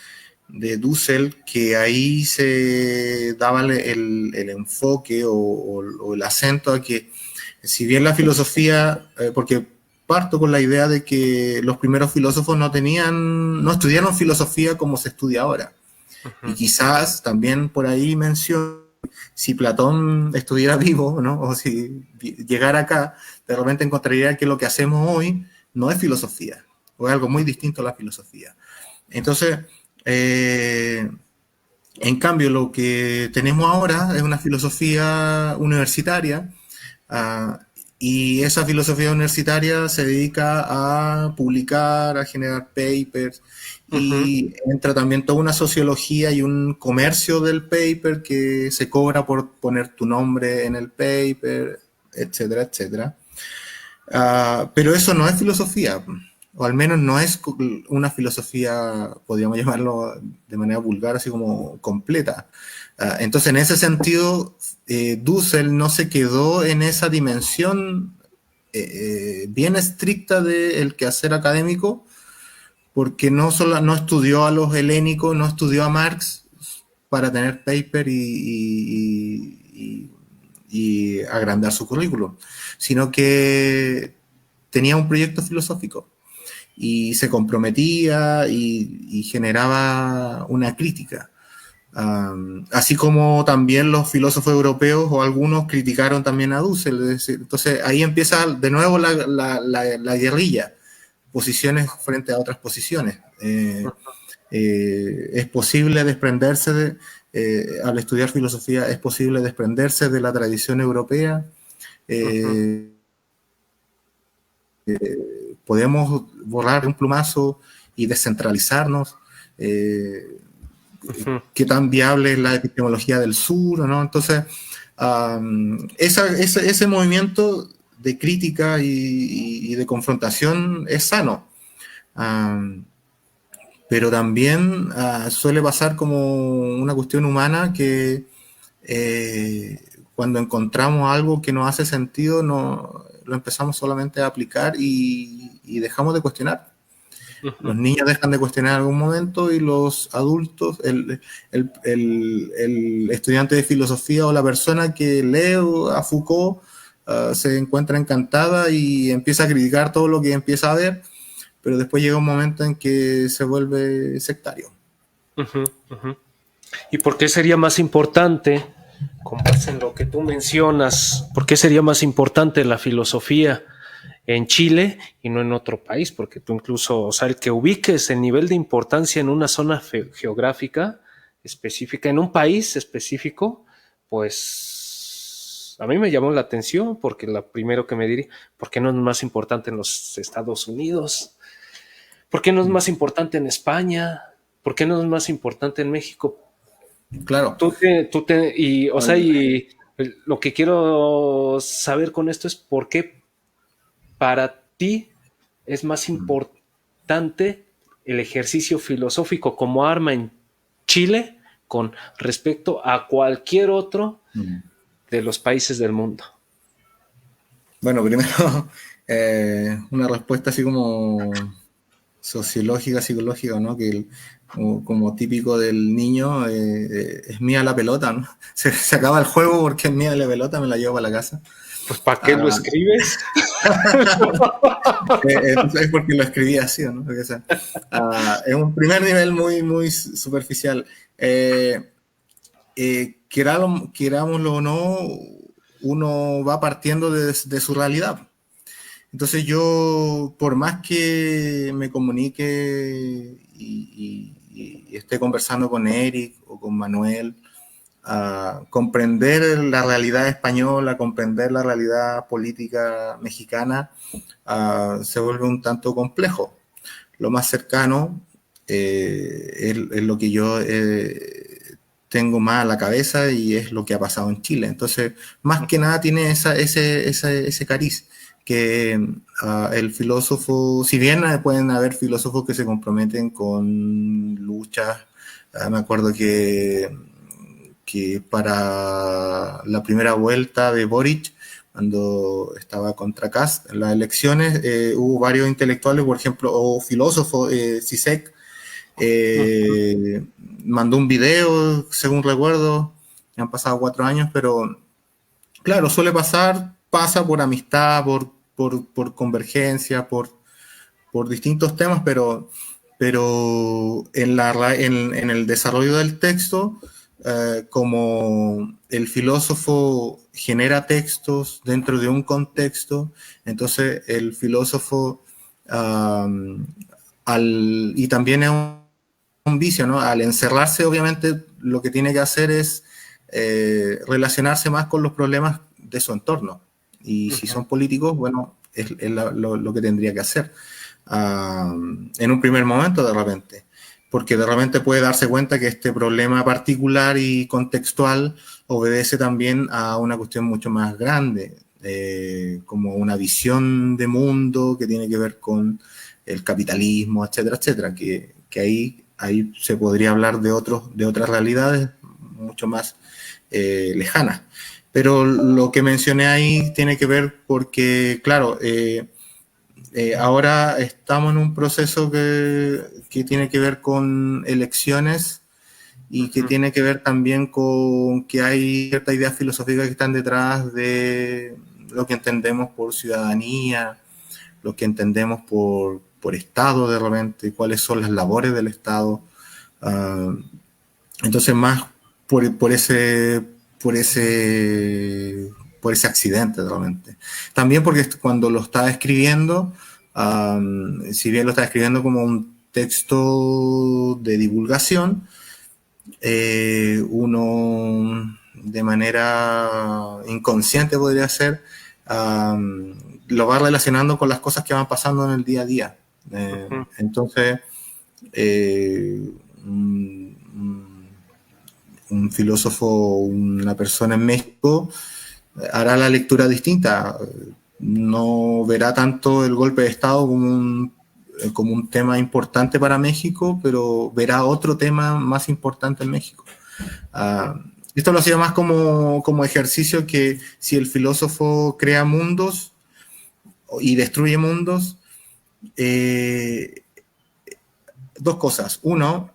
de Dussel, que ahí se daba el enfoque o el acento a que, si bien la filosofía, porque parto con la idea de que los primeros filósofos no estudiaron filosofía como se estudia ahora. Y quizás también por ahí menciono, si Platón estuviera vivo, ¿no? O si llegara acá, de repente encontraría que lo que hacemos hoy no es filosofía, o es algo muy distinto a la filosofía. Entonces, en cambio, lo que tenemos ahora es una filosofía universitaria, y esa filosofía universitaria se dedica a publicar, a generar papers, y entra también toda una sociología y un comercio del paper, que se cobra por poner tu nombre en el paper, etcétera, etcétera. Pero eso no es filosofía, o al menos no es una filosofía, podríamos llamarlo de manera vulgar, así como completa. Entonces, en ese sentido, Dussel no se quedó en esa dimensión bien estricta del quehacer académico, porque no estudió a los helénicos, no estudió a Marx para tener paper y agrandar su currículum, sino que tenía un proyecto filosófico y se comprometía y generaba una crítica. Así como también los filósofos europeos o algunos criticaron también a Dussel. Entonces ahí empieza de nuevo la guerrilla, posiciones frente a otras posiciones. Es posible desprenderse al estudiar filosofía, es posible desprenderse de la tradición europea. Podemos borrar un plumazo y descentralizarnos. Qué tan viable es la epistemología del sur, ¿no? Entonces, ese movimiento de crítica y de confrontación es sano. Pero también suele pasar como una cuestión humana, que cuando encontramos algo que nos hace sentido, lo empezamos solamente a aplicar y dejamos de cuestionar. Los niños dejan de cuestionar en algún momento, y los adultos, el estudiante de filosofía o la persona que lee a Foucault, se encuentra encantada y empieza a criticar todo lo que empieza a ver, pero después llega un momento en que se vuelve sectario. ¿Y por qué sería más importante, con base en lo que tú mencionas, por qué sería más importante la filosofía en Chile y no en otro país? Porque tú incluso, o sea, el que ubiques el nivel de importancia en una zona geográfica específica, en un país específico, pues A mí me llamó la atención porque la primero que me diría, ¿por qué no es más importante en los Estados Unidos? ¿Por qué no es más importante en España? ¿Por qué no es más importante en México? Claro. Y lo que quiero saber con esto es por qué para ti es más importante el ejercicio filosófico como arma en Chile con respecto a cualquier otro de los países del mundo. Bueno, primero, una respuesta así como sociológica, psicológica, ¿no? Que como típico del niño, es mía la pelota, ¿no? Se acaba el juego porque es mía la pelota, me la llevo para la casa. Pues ¿para qué lo escribes? Es porque lo escribí así, ¿no? Porque, o sea, es un primer nivel muy, muy superficial. Querámoslo o no, uno va partiendo de su realidad. Entonces yo, por más que me comunique y esté conversando con Eric o con Manuel, comprender la realidad española, comprender la realidad política mexicana, se vuelve un tanto complejo. Lo más cercano es lo que yo tengo más a la cabeza y es lo que ha pasado en Chile. Entonces, más que nada tiene ese cariz que el filósofo, si bien pueden haber filósofos que se comprometen con luchas, me acuerdo que para la primera vuelta de Boric, cuando estaba contra Kast en las elecciones, hubo varios intelectuales, por ejemplo, o filósofos, Zizek, mandó un video, según recuerdo, han pasado 4 años, pero claro, pasa por amistad, por convergencia, por distintos temas, pero en el desarrollo del texto, como el filósofo genera textos dentro de un contexto, entonces el filósofo, y también es un vicio, ¿no? Al encerrarse, obviamente, lo que tiene que hacer es relacionarse más con los problemas de su entorno. Y si son políticos, bueno, es lo que tendría que hacer. En un primer momento, de repente. Porque de repente puede darse cuenta que este problema particular y contextual obedece también a una cuestión mucho más grande, como una visión de mundo que tiene que ver con el capitalismo, etcétera, etcétera, que ahí se podría hablar de otras realidades mucho más lejanas. Pero lo que mencioné ahí tiene que ver porque, claro, ahora estamos en un proceso que tiene que ver con elecciones y que tiene que ver también con que hay ciertas ideas filosóficas que están detrás de lo que entendemos por ciudadanía, lo que entendemos por Estado de repente, cuáles son las labores del Estado. Entonces, más por ese accidente realmente. También porque cuando lo estaba escribiendo, si bien lo estaba escribiendo como un texto de divulgación, uno de manera inconsciente podría ser, lo va relacionando con las cosas que van pasando en el día a día. Entonces, un filósofo, una persona en México, hará la lectura distinta. No verá tanto el golpe de Estado como un tema importante para México, pero verá otro tema más importante en México. Esto lo hacía más como ejercicio, que si el filósofo crea mundos y destruye mundos, dos cosas. Uno,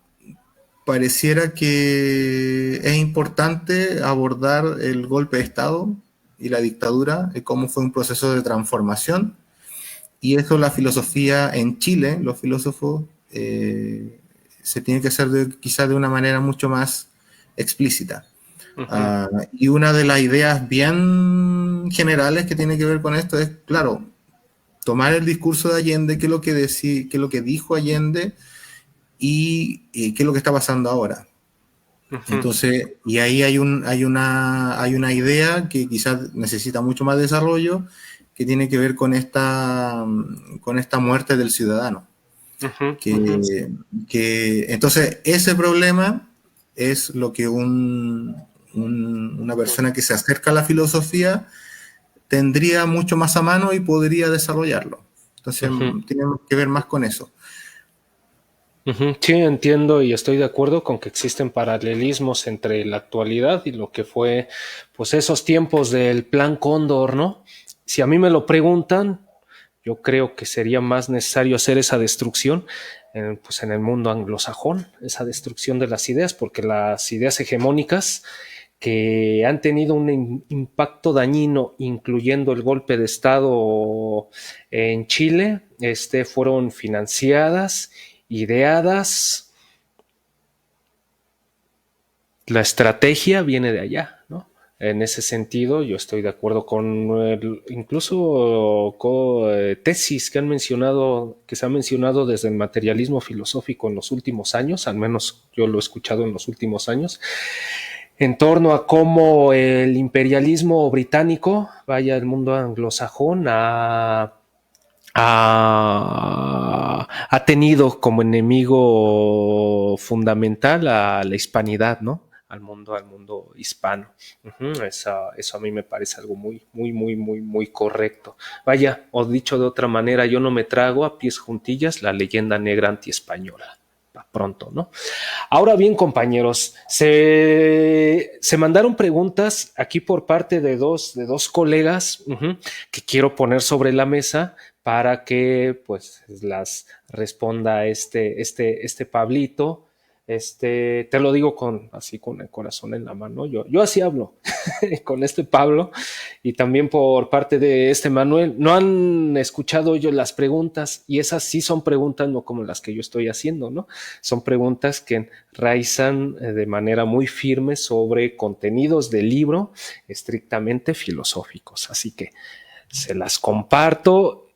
pareciera que es importante abordar el golpe de Estado y la dictadura, cómo fue un proceso de transformación, y eso la filosofía en Chile, los filósofos, se tiene que hacer quizás de una manera mucho más explícita. Y una de las ideas bien generales que tiene que ver con esto es, claro, tomar el discurso de Allende, qué es lo que dijo Allende, y qué es lo que está pasando ahora. Entonces, y ahí hay una idea que quizás necesita mucho más desarrollo, que tiene que ver con esta muerte del ciudadano. Entonces, ese problema es lo que una persona que se acerca a la filosofía tendría mucho más a mano y podría desarrollarlo. Entonces, tiene que ver más con eso. Sí, entiendo y estoy de acuerdo con que existen paralelismos entre la actualidad y lo que fue, pues, esos tiempos del Plan Cóndor, ¿no? Si a mí me lo preguntan, yo creo que sería más necesario hacer esa destrucción pues en el mundo anglosajón, esa destrucción de las ideas, porque las ideas hegemónicas que han tenido un impacto dañino, incluyendo el golpe de Estado en Chile, fueron financiadas, ideadas, la estrategia viene de allá, ¿no? En ese sentido, yo estoy de acuerdo con incluso con tesis que se han mencionado desde el materialismo filosófico en los últimos años, al menos yo lo he escuchado en los últimos años, en torno a cómo el imperialismo británico, vaya, el mundo anglosajón, ha tenido como enemigo fundamental a la hispanidad, ¿no? Al mundo hispano. Eso a mí me parece algo muy, muy, muy, muy, muy correcto. Vaya, o dicho de otra manera, yo no me trago a pies juntillas la leyenda negra antiespañola. Pronto, ¿no? Ahora bien, compañeros, se mandaron preguntas aquí por parte de dos colegas que quiero poner sobre la mesa para que pues las responda este Pablito. Te lo digo así con el corazón en la mano. Yo así hablo con Pablo, y también por parte de Manuel. No han escuchado ellos las preguntas, y esas sí son preguntas no como las que yo estoy haciendo, ¿no? Son preguntas que enraizan de manera muy firme sobre contenidos del libro estrictamente filosóficos. Así que se las comparto.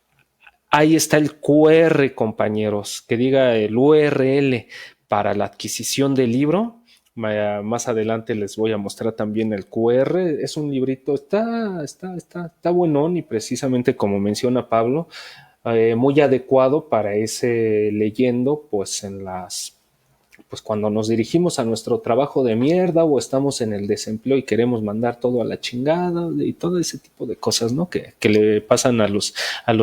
Ahí está el QR, compañeros, que diga el URL para la adquisición del libro. Más adelante les voy a mostrar también el QR. Es un librito, está buenón, y precisamente como menciona Pablo, muy adecuado para ese leyendo, pues cuando nos dirigimos a nuestro trabajo de mierda o estamos en el desempleo y queremos mandar todo a la chingada y todo ese tipo de cosas, ¿no? Que le pasan a los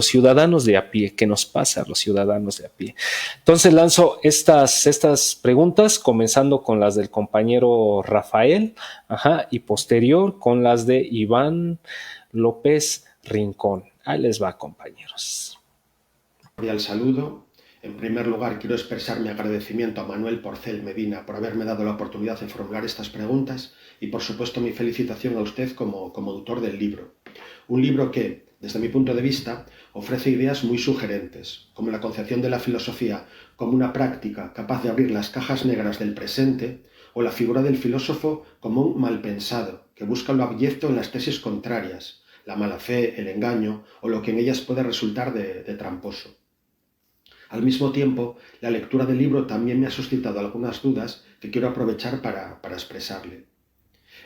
ciudadanos de a pie, que nos pasa a los ciudadanos de a pie. Entonces lanzo estas preguntas, comenzando con las del compañero Rafael, y posterior con las de Iván López Rincón. Ahí les va, compañeros. Cordial saludo. En primer lugar, quiero expresar mi agradecimiento a Manuel Porcel Medina por haberme dado la oportunidad de formular estas preguntas, y por supuesto mi felicitación a usted como autor del libro. Un libro que, desde mi punto de vista, ofrece ideas muy sugerentes, como la concepción de la filosofía como una práctica capaz de abrir las cajas negras del presente, o la figura del filósofo como un malpensado que busca lo abyecto en las tesis contrarias, la mala fe, el engaño o lo que en ellas puede resultar de tramposo. Al mismo tiempo, la lectura del libro también me ha suscitado algunas dudas que quiero aprovechar para expresarle.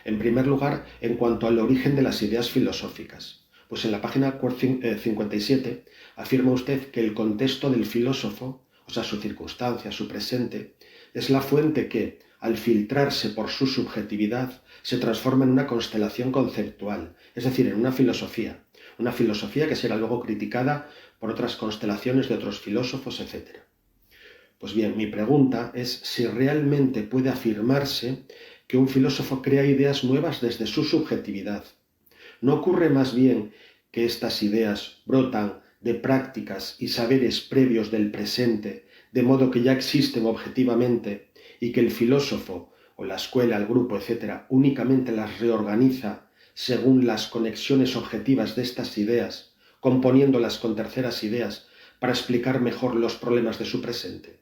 En primer lugar, en cuanto al origen de las ideas filosóficas, pues en la página 57 afirma usted que el contexto del filósofo, o sea, su circunstancia, su presente, es la fuente que, al filtrarse por su subjetividad, se transforma en una constelación conceptual, es decir, en una filosofía que será luego criticada por otras constelaciones de otros filósofos, etc. Pues bien, mi pregunta es si realmente puede afirmarse que un filósofo crea ideas nuevas desde su subjetividad. ¿No ocurre más bien que estas ideas brotan de prácticas y saberes previos del presente, de modo que ya existen objetivamente, y que el filósofo, o la escuela, el grupo, etc., únicamente las reorganiza según las conexiones objetivas de estas ideas, componiéndolas con terceras ideas para explicar mejor los problemas de su presente?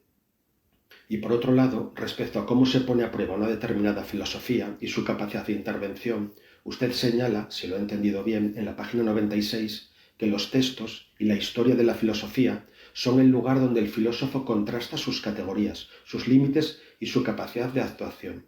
Y por otro lado, respecto a cómo se pone a prueba una determinada filosofía y su capacidad de intervención, usted señala, si lo he entendido bien, en la página 96, que los textos y la historia de la filosofía son el lugar donde el filósofo contrasta sus categorías, sus límites y su capacidad de actuación.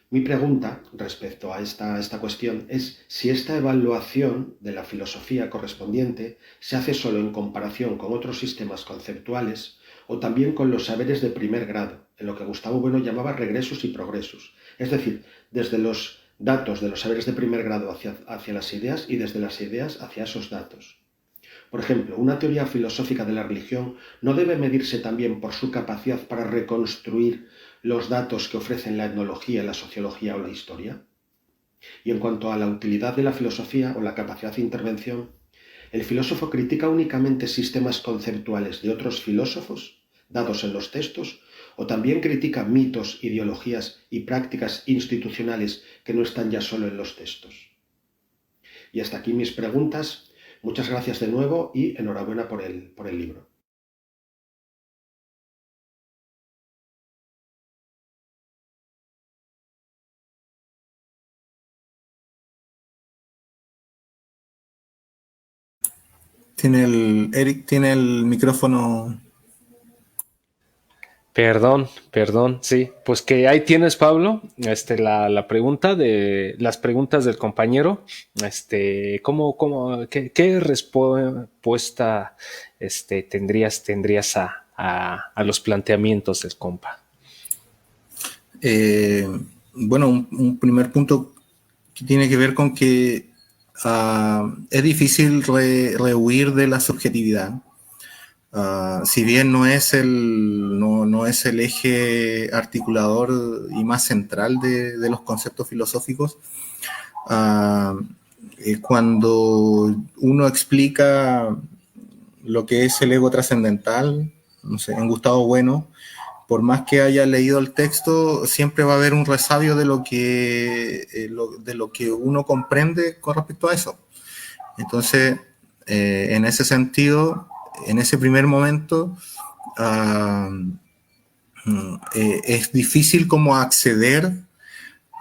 Mi pregunta respecto a esta cuestión es si esta evaluación de la filosofía correspondiente se hace solo en comparación con otros sistemas conceptuales o también con los saberes de primer grado, en lo que Gustavo Bueno llamaba regresos y progresos, es decir, desde los datos de los saberes de primer grado hacia las ideas y desde las ideas hacia esos datos. Por ejemplo, una teoría filosófica de la religión no debe medirse también por su capacidad para reconstruir los datos que ofrecen la etnología, la sociología o la historia. Y en cuanto a la utilidad de la filosofía o la capacidad de intervención, ¿el filósofo critica únicamente sistemas conceptuales de otros filósofos, dados en los textos, o también critica mitos, ideologías y prácticas institucionales que no están ya solo en los textos? Y hasta aquí mis preguntas. Muchas gracias de nuevo y enhorabuena por el libro. Eric tiene el micrófono. Perdón, sí. Pues que ahí tienes, Pablo, la pregunta de las preguntas del compañero. ¿Qué respuesta tendrías a los planteamientos del compa? Bueno, un primer punto que tiene que ver con que es difícil rehuir de la subjetividad. Si bien no es el eje articulador y más central de los conceptos filosóficos, cuando uno explica lo que es el ego trascendental, no sé, en Gustavo Bueno, por más que haya leído el texto, siempre va a haber un resabio de lo que uno comprende con respecto a eso. Entonces, en ese sentido, en ese primer momento, es difícil como acceder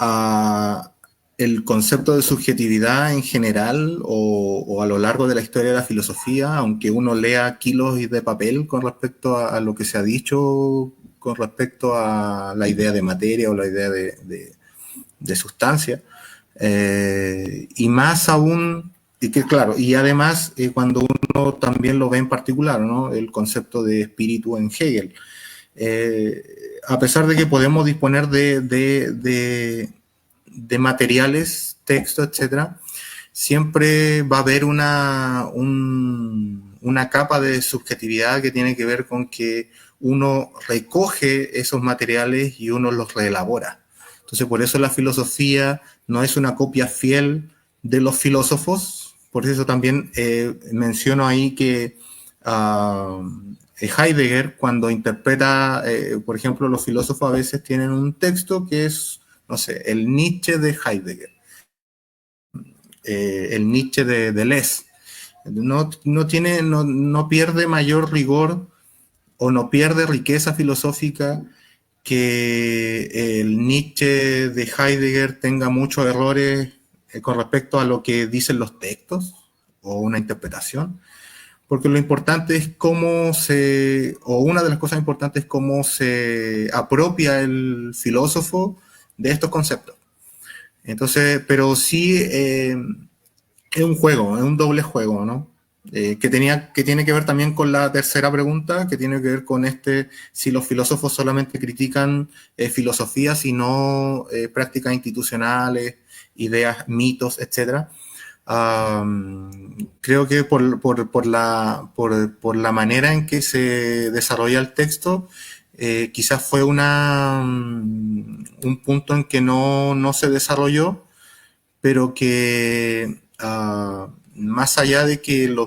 a el concepto de subjetividad en general o a lo largo de la historia de la filosofía, aunque uno lea kilos de papel con respecto a lo que se ha dicho con respecto a la idea de materia o la idea de sustancia. Y más aún, y que claro, y además cuando uno también lo ve en particular, ¿no? El concepto de espíritu en Hegel. A pesar de que podemos disponer de materiales, texto, etcétera, siempre va a haber una capa de subjetividad que tiene que ver con que uno recoge esos materiales y uno los reelabora. Entonces, por eso la filosofía no es una copia fiel de los filósofos. Por eso también menciono ahí que Heidegger, cuando interpreta, por ejemplo, los filósofos a veces tienen un texto que es, no sé, el Nietzsche de Heidegger, el Nietzsche de Deleuze. No pierde mayor rigor o no pierde riqueza filosófica que el Nietzsche de Heidegger tenga muchos errores con respecto a lo que dicen los textos o una interpretación, porque lo importante es una de las cosas importantes es cómo se apropia el filósofo de estos conceptos. Entonces, pero sí es un juego, es un doble juego, ¿no? Que tiene que ver también con la tercera pregunta, que tiene que ver con si los filósofos solamente critican filosofías y no prácticas institucionales, ideas, mitos, etc. Creo que por la manera en que se desarrolla el texto, quizás fue un punto en que no se desarrolló, pero que más allá de que los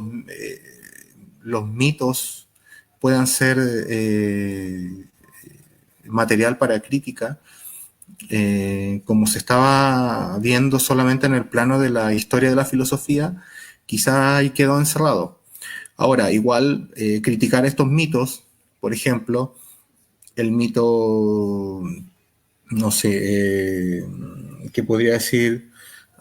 mitos puedan ser material para crítica, como se estaba viendo solamente en el plano de la historia de la filosofía, quizá ahí quedó encerrado. Ahora, igual, criticar estos mitos, por ejemplo, el mito, no sé, ¿qué podría decir?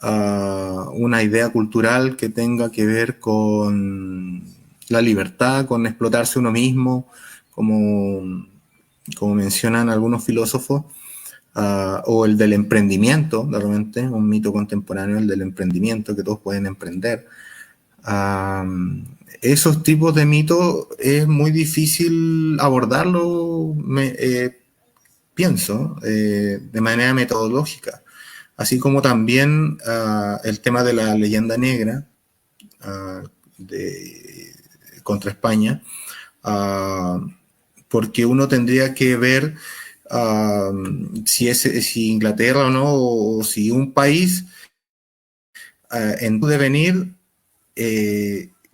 Una idea cultural que tenga que ver con la libertad, con explotarse uno mismo, como mencionan algunos filósofos, o el del emprendimiento, de repente, un mito contemporáneo, el del emprendimiento, que todos pueden emprender. Esos tipos de mitos es muy difícil abordarlo, pienso, de manera metodológica. Así como también el tema de la leyenda negra contra España, porque uno tendría que ver si Inglaterra o no, o si un país en su devenir,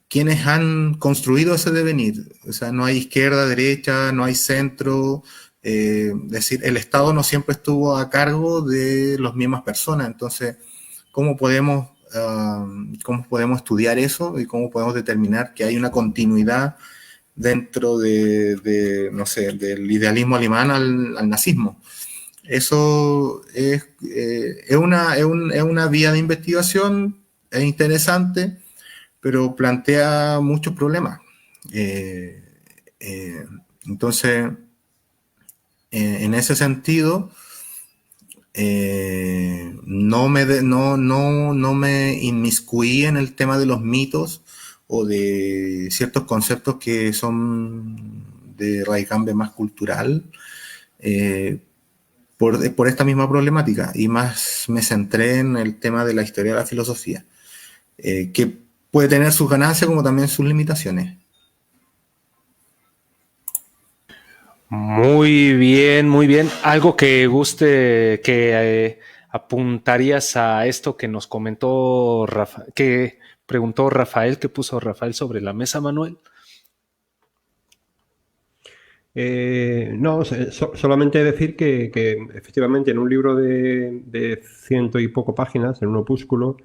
quienes han construido ese devenir. O sea, no hay izquierda, derecha, no hay centro. Es decir, el Estado no siempre estuvo a cargo de las mismas personas. Entonces, ¿cómo podemos estudiar eso y cómo podemos determinar que hay una continuidad dentro no sé, del idealismo alemán al nazismo? Eso es una vía de investigación, es interesante, pero plantea muchos problemas. Entonces, en ese sentido, no me inmiscuí en el tema de los mitos o de ciertos conceptos que son de raigambre más cultural, por esta misma problemática, y más me centré en el tema de la historia de la filosofía, que puede tener sus ganancias como también sus limitaciones. Muy bien, muy bien. Algo que guste, que apuntarías a esto que nos comentó que preguntó Rafael, que puso Rafael sobre la mesa, Manuel. No, solamente decir que efectivamente en un libro de 100 y poco páginas, en un opúsculo,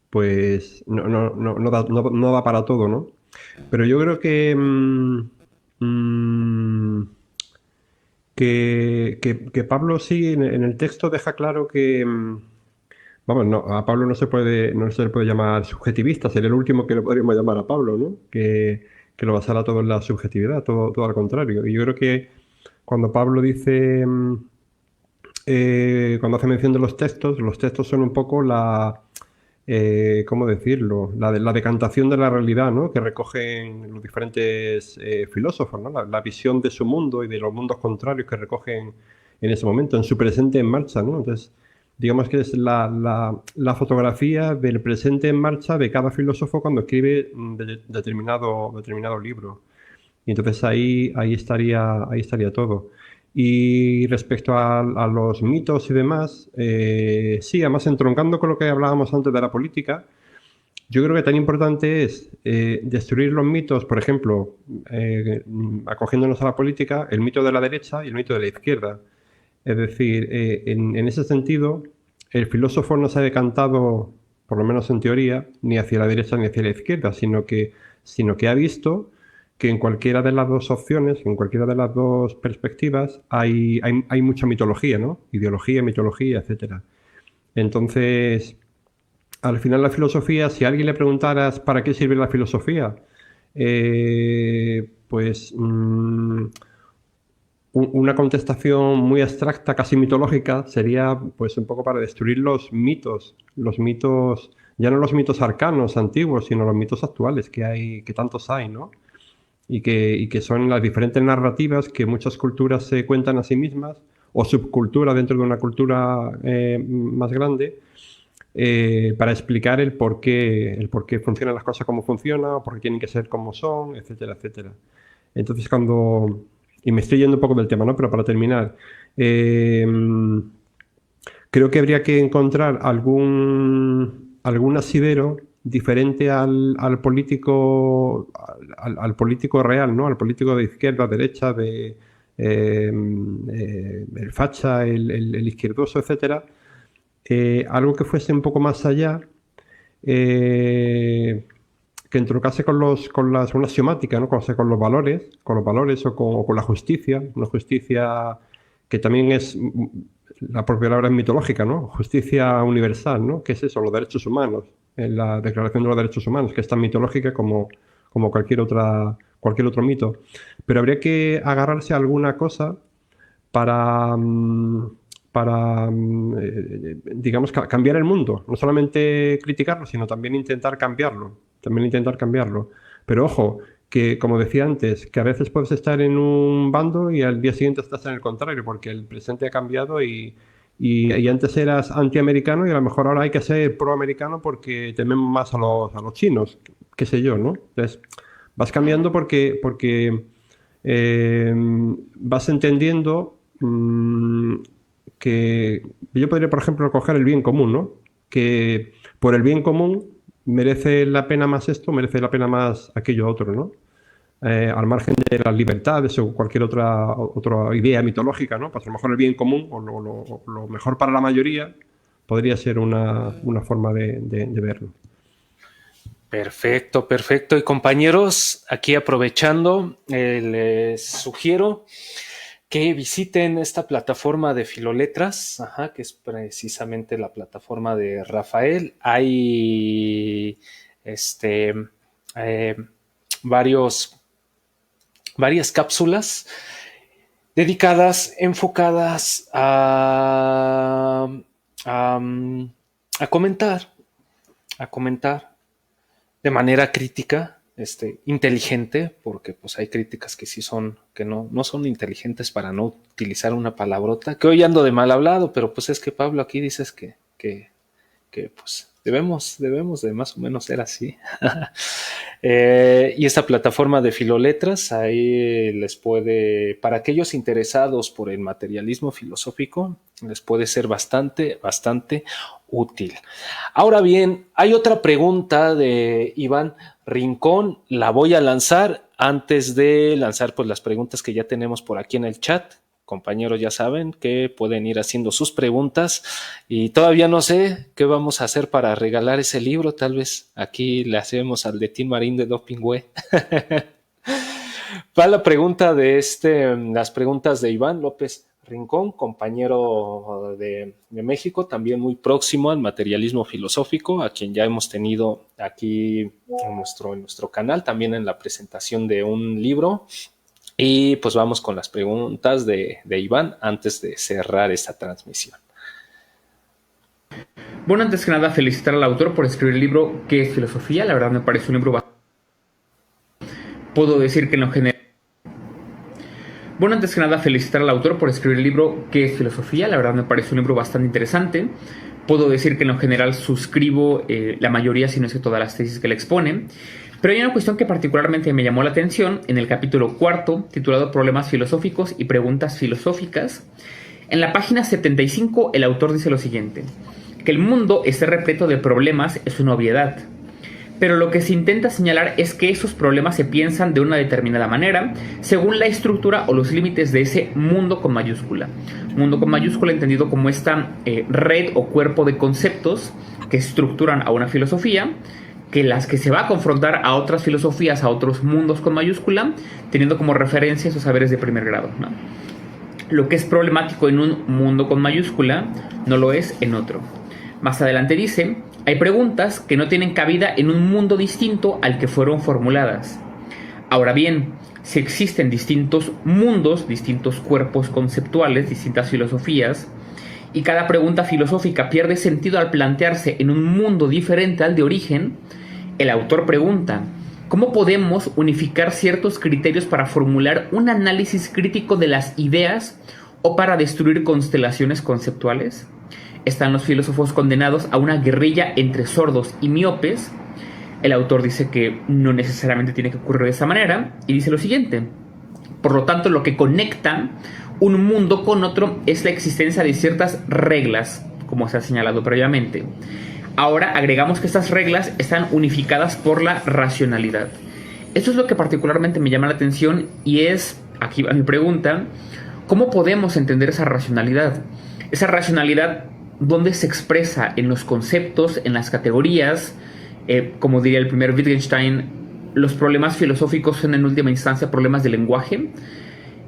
pues no da para todo, ¿no? Pero yo creo que Pablo sí en el texto deja claro que vamos, no, a Pablo no se le puede llamar subjetivista, sería el último que le podríamos llamar a Pablo, ¿no? Que lo basara todo en la subjetividad, todo al contrario. Y yo creo que cuando Pablo dice, cuando hace mención de los textos son un poco ¿cómo decirlo? La decantación de la realidad, ¿no? Que recogen los diferentes filósofos, ¿no? La visión de su mundo y de los mundos contrarios que recogen en ese momento, en su presente en marcha, ¿no? Entonces, digamos que es la fotografía del presente en marcha de cada filósofo cuando escribe determinado libro. Y entonces ahí estaría todo. Y respecto a los mitos y demás, sí, además entroncando con lo que hablábamos antes de la política, yo creo que tan importante es destruir los mitos, por ejemplo, acogiéndonos a la política, el mito de la derecha y el mito de la izquierda. Es decir, en ese sentido, el filósofo no se ha decantado, por lo menos en teoría, ni hacia la derecha ni hacia la izquierda, sino que ha visto que en cualquiera de las dos opciones, en cualquiera de las dos perspectivas, hay mucha mitología, ¿no? Ideología, mitología, etcétera. Entonces, al final la filosofía, si a alguien le preguntaras ¿para qué sirve la filosofía? Pues una contestación muy abstracta, casi mitológica, sería pues un poco para destruir los mitos, ya no los mitos arcanos antiguos, sino los mitos actuales que tantos hay, ¿no? Y que son las diferentes narrativas que muchas culturas se cuentan a sí mismas, o subculturas dentro de una cultura más grande, para explicar el por qué funcionan las cosas como funcionan, o por qué tienen que ser como son, etcétera, etcétera. Entonces y me estoy yendo un poco del tema, ¿no? Pero para terminar, creo que habría que encontrar algún asidero diferente al político real, ¿no? Al político de izquierda, derecha, el facha, el izquierdoso, etcétera. Algo que fuese un poco más allá, que entroncase con una axiomática, ¿no? Con los valores o con la justicia, una justicia que también es, la propia palabra es mitológica, ¿no? Justicia universal, ¿no? ¿Qué es eso? Los derechos humanos, en la Declaración de los Derechos Humanos, que es tan mitológica como cualquier otro mito. Pero habría que agarrarse a alguna cosa para digamos, cambiar el mundo. No solamente criticarlo, sino también intentar cambiarlo. Pero ojo, que como decía antes, que a veces puedes estar en un bando y al día siguiente estás en el contrario, porque el presente ha cambiado y antes eras antiamericano y a lo mejor ahora hay que ser proamericano porque tememos más a los chinos, qué sé yo, ¿no? Entonces, vas cambiando porque vas entendiendo que yo podría, por ejemplo, coger el bien común, ¿no? Que por el bien común merece la pena más esto, merece la pena más aquello otro, ¿no? Al margen de las libertades o cualquier otra idea mitológica, ¿no? Pues a lo mejor el bien común o lo mejor para la mayoría podría ser una forma de verlo. Perfecto, perfecto. Y compañeros, aquí aprovechando, les sugiero que visiten esta plataforma de Filoletras, que es precisamente la plataforma de Rafael. Hay varias cápsulas dedicadas, enfocadas a comentar de manera crítica, inteligente, porque pues hay críticas que sí son, que no son inteligentes, para no utilizar una palabrota, que hoy ando de mal hablado, pero pues es que Pablo aquí dices que pues debemos de más o menos ser así. Y esta plataforma de Filoletras, ahí les puede, para aquellos interesados por el materialismo filosófico, les puede ser bastante útil. Ahora bien, hay otra pregunta de Iván Rincón, la voy a lanzar antes de lanzar pues las preguntas que ya tenemos por aquí en el chat. Compañeros, ya saben que pueden ir haciendo sus preguntas y todavía no sé qué vamos a hacer para regalar ese libro. Tal vez aquí le hacemos al de Tim Marín de Dopingüe. Va la pregunta de las preguntas de Iván López Rincón, compañero de México, también muy próximo al materialismo filosófico, a quien ya hemos tenido aquí en nuestro canal, también en la presentación de un libro. Y pues vamos con las preguntas de Iván antes de cerrar esta transmisión. Bueno, antes que nada, felicitar al autor por escribir el libro ¿Qué es filosofía? La verdad me parece un libro bastante... Puedo decir que en lo general... Bueno, antes que nada, felicitar al autor por escribir el libro ¿Qué es filosofía? La verdad me parece un libro bastante interesante. Puedo decir que en lo general suscribo la mayoría, si no es que todas las tesis que le expone. Pero hay una cuestión que particularmente me llamó la atención en el capítulo 4, titulado Problemas filosóficos y preguntas filosóficas. En la página 75, el autor dice lo siguiente: que el mundo esté repleto de problemas es una obviedad, pero lo que se intenta señalar es que esos problemas se piensan de una determinada manera, según la estructura o los límites de ese mundo con mayúscula. Mundo con mayúscula entendido como esta red o cuerpo de conceptos que estructuran a una filosofía, que las que se va a confrontar a otras filosofías, a otros mundos con mayúscula, teniendo como referencia esos saberes de primer grado, ¿no? Lo que es problemático en un mundo con mayúscula no lo es en otro. Más adelante dice: hay preguntas que no tienen cabida en un mundo distinto al que fueron formuladas. Ahora bien, si existen distintos mundos, distintos cuerpos conceptuales, distintas filosofías, y cada pregunta filosófica pierde sentido al plantearse en un mundo diferente al de origen, el autor pregunta: ¿cómo podemos unificar ciertos criterios para formular un análisis crítico de las ideas o para destruir constelaciones conceptuales? ¿Están los filósofos condenados a una guerrilla entre sordos y miopes? El autor dice que no necesariamente tiene que ocurrir de esa manera y dice lo siguiente: por lo tanto, lo que conecta un mundo con otro es la existencia de ciertas reglas, como se ha señalado previamente. Ahora agregamos que estas reglas están unificadas por la racionalidad. Esto es lo que particularmente me llama la atención y es, aquí va mi pregunta: ¿cómo podemos entender esa racionalidad? Esa racionalidad, ¿dónde se expresa? ¿En los conceptos? ¿En las categorías? Como diría el primer Wittgenstein, ¿los problemas filosóficos son en última instancia problemas de lenguaje?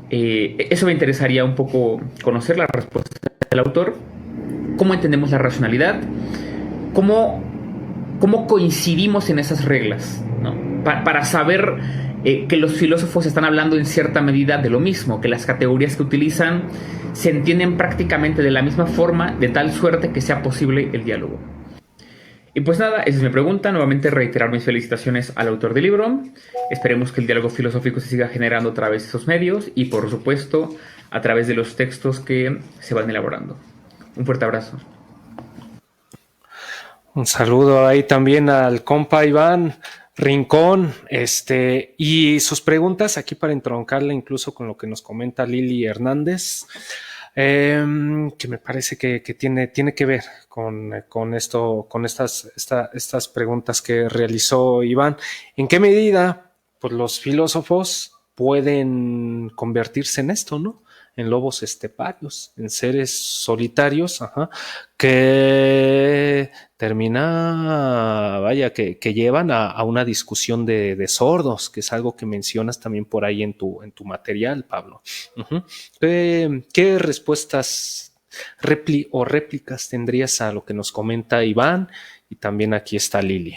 Eso me interesaría un poco conocer la respuesta del autor. ¿Cómo entendemos la racionalidad? ¿Cómo coincidimos en esas reglas, ¿no? Para saber que los filósofos están hablando en cierta medida de lo mismo, que las categorías que utilizan se entienden prácticamente de la misma forma, de tal suerte que sea posible el diálogo. Y pues nada, esa es mi pregunta. Nuevamente reiterar mis felicitaciones al autor del libro. Esperemos que el diálogo filosófico se siga generando a través de esos medios y, por supuesto, a través de los textos que se van elaborando. Un fuerte abrazo. Un saludo ahí también al compa Iván Rincón, y sus preguntas aquí para entroncarla incluso con lo que nos comenta Lili Hernández. Que me parece que tiene que ver con esto, con estas preguntas que realizó Iván. ¿En qué medida pues, los filósofos pueden convertirse en esto, ¿no? En lobos esteparios, en seres solitarios, que termina, vaya, que llevan a una discusión de sordos, que es algo que mencionas también por ahí en tu material, Pablo. ¿Qué respuestas o réplicas tendrías a lo que nos comenta Iván? Y también aquí está Lili.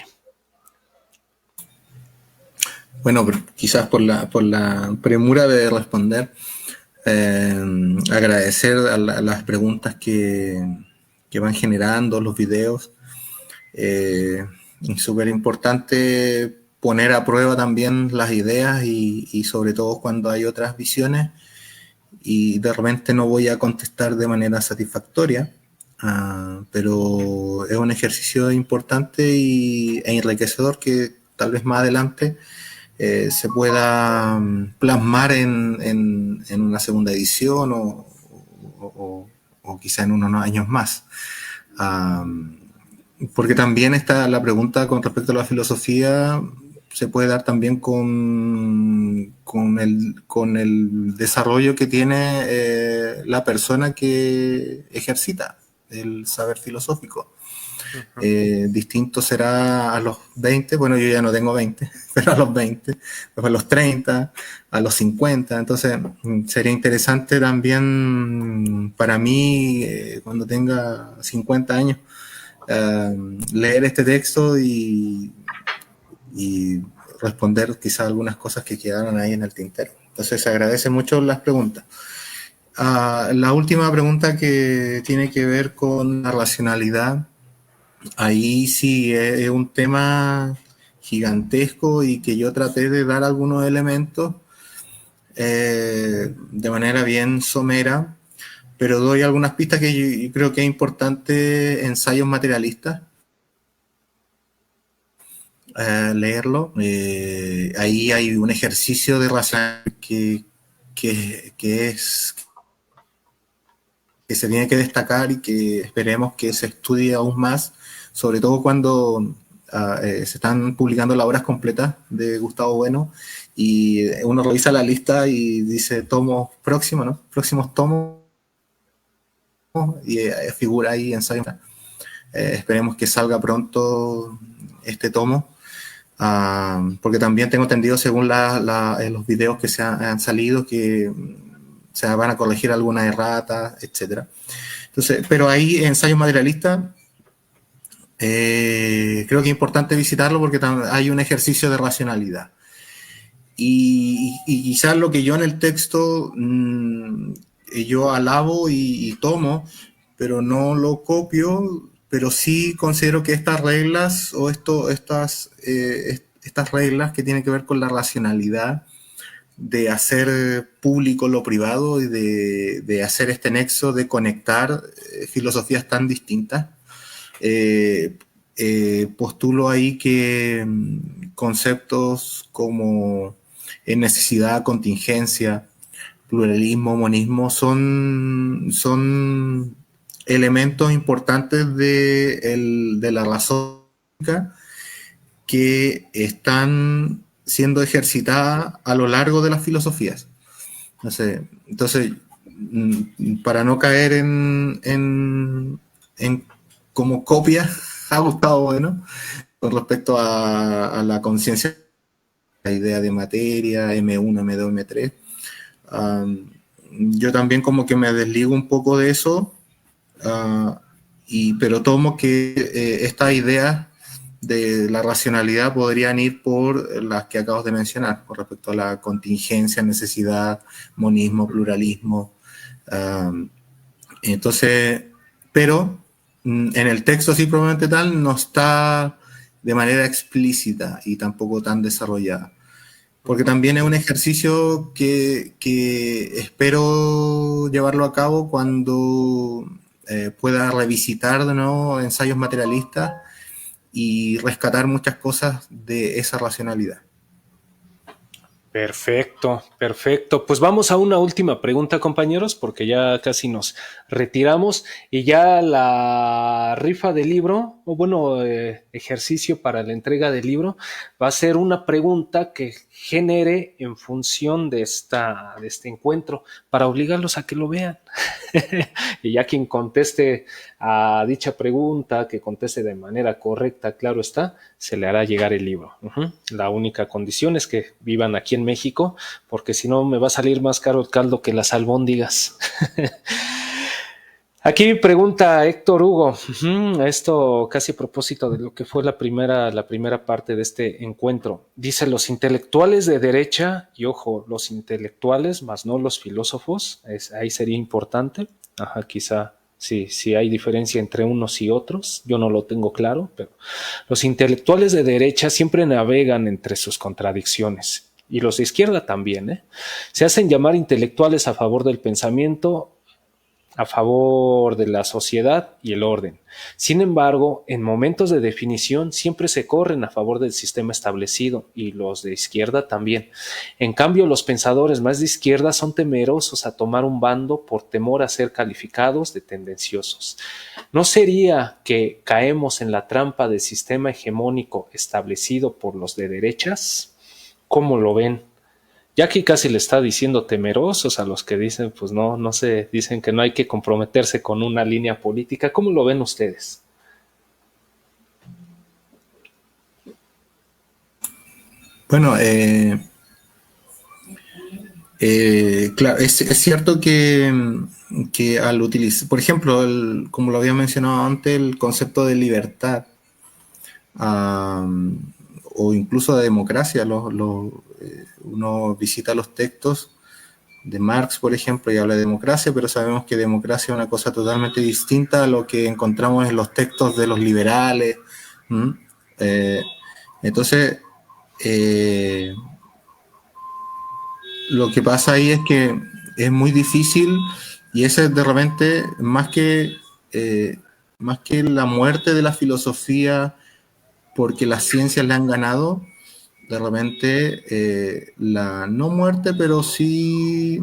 Bueno, pero quizás por la premura de responder, agradecer a las preguntas que van generando los videos. Es súper importante poner a prueba también las ideas y sobre todo cuando hay otras visiones y de repente no voy a contestar de manera satisfactoria, pero es un ejercicio importante e enriquecedor que tal vez más adelante se pueda plasmar en una segunda edición o quizá en unos años más. Porque también está la pregunta con respecto a la filosofía, se puede dar también con el desarrollo que tiene la persona que ejercita el saber filosófico. Distinto será a los 20, bueno, yo ya no tengo 20, pero a los 20, después a los 30, a los 50, entonces sería interesante también para mí, cuando tenga 50 años, leer este texto y responder quizá algunas cosas que quedaron ahí en el tintero. Entonces se agradecen mucho las preguntas. La última pregunta que tiene que ver con la racionalidad, ahí sí es un tema gigantesco y que yo traté de dar algunos elementos de manera bien somera, pero doy algunas pistas que yo creo que es importante. Ensayos materialistas, leerlo. Ahí hay un ejercicio de racionalidad que se tiene que destacar y que esperemos que se estudie aún más, sobre todo cuando se están publicando las obras completas de Gustavo Bueno y uno revisa la lista y dice tomos próximos, ¿no? Próximos tomos, y figura ahí ensayo. Esperemos que salga pronto este tomo, porque también tengo entendido, según los videos que se han salido, que se van a corregir algunas erratas, etcétera. Entonces, pero ahí ensayos materialistas, creo que es importante visitarlo porque hay un ejercicio de racionalidad. Y quizás lo que yo en el texto yo alabo y tomo, pero no lo copio, pero sí considero que estas reglas o estas reglas que tienen que ver con la racionalidad, de hacer público lo privado y de hacer este nexo de conectar filosofías tan distintas, postulo ahí que conceptos como necesidad, contingencia, pluralismo, monismo son elementos importantes de la razón que están siendo ejercitada a lo largo de las filosofías. Entonces, para no caer en como copia a Gustavo Bueno con respecto a la conciencia, la idea de materia, M1, M2, M3, yo también como que me desligo un poco de eso, pero tomo que estas ideas de la racionalidad podrían ir por las que acabas de mencionar, con respecto a la contingencia, necesidad, monismo, pluralismo. Entonces, pero en el texto así probablemente tal no está de manera explícita y tampoco tan desarrollada. Porque también es un ejercicio que espero llevarlo a cabo cuando pueda revisitar de nuevo ensayos materialistas y rescatar muchas cosas de esa racionalidad. Perfecto, perfecto. Pues vamos a una última pregunta, compañeros, porque ya casi nos retiramos y ya la rifa del libro, o bueno, ejercicio para la entrega del libro, va a ser una pregunta que genere en función de este encuentro para obligarlos a que lo vean. Y ya quien conteste a dicha pregunta, que conteste de manera correcta, claro está, se le hará llegar el libro. La única condición es que vivan aquí en México, porque si no me va a salir más caro el caldo que las albóndigas. Aquí pregunta Héctor Hugo, esto casi a propósito de lo que fue la primera parte de este encuentro. Dice, los intelectuales de derecha, y ojo, los intelectuales, más no los filósofos, ahí sería importante, quizá sí hay diferencia entre unos y otros, yo no lo tengo claro, pero los intelectuales de derecha siempre navegan entre sus contradicciones, y los de izquierda también, Se hacen llamar intelectuales a favor del pensamiento, a favor de la sociedad y el orden. Sin embargo, en momentos de definición siempre se corren a favor del sistema establecido, y los de izquierda también. En cambio, los pensadores más de izquierda son temerosos a tomar un bando por temor a ser calificados de tendenciosos. ¿No sería que caemos en la trampa del sistema hegemónico establecido por los de derechas? ¿Cómo lo ven? Ya aquí casi le está diciendo temerosos a los que dicen, pues no sé, dicen que no hay que comprometerse con una línea política. ¿Cómo lo ven ustedes? Bueno, claro, es cierto que al utilizar, por ejemplo, como lo había mencionado antes, el concepto de libertad o incluso de democracia, uno visita los textos de Marx, por ejemplo, y habla de democracia, pero sabemos que democracia es una cosa totalmente distinta a lo que encontramos en los textos de los liberales. Entonces, lo que pasa ahí es que es muy difícil, y ese de repente, más que la muerte de la filosofía porque las ciencias le han ganado, de repente la no muerte, pero sí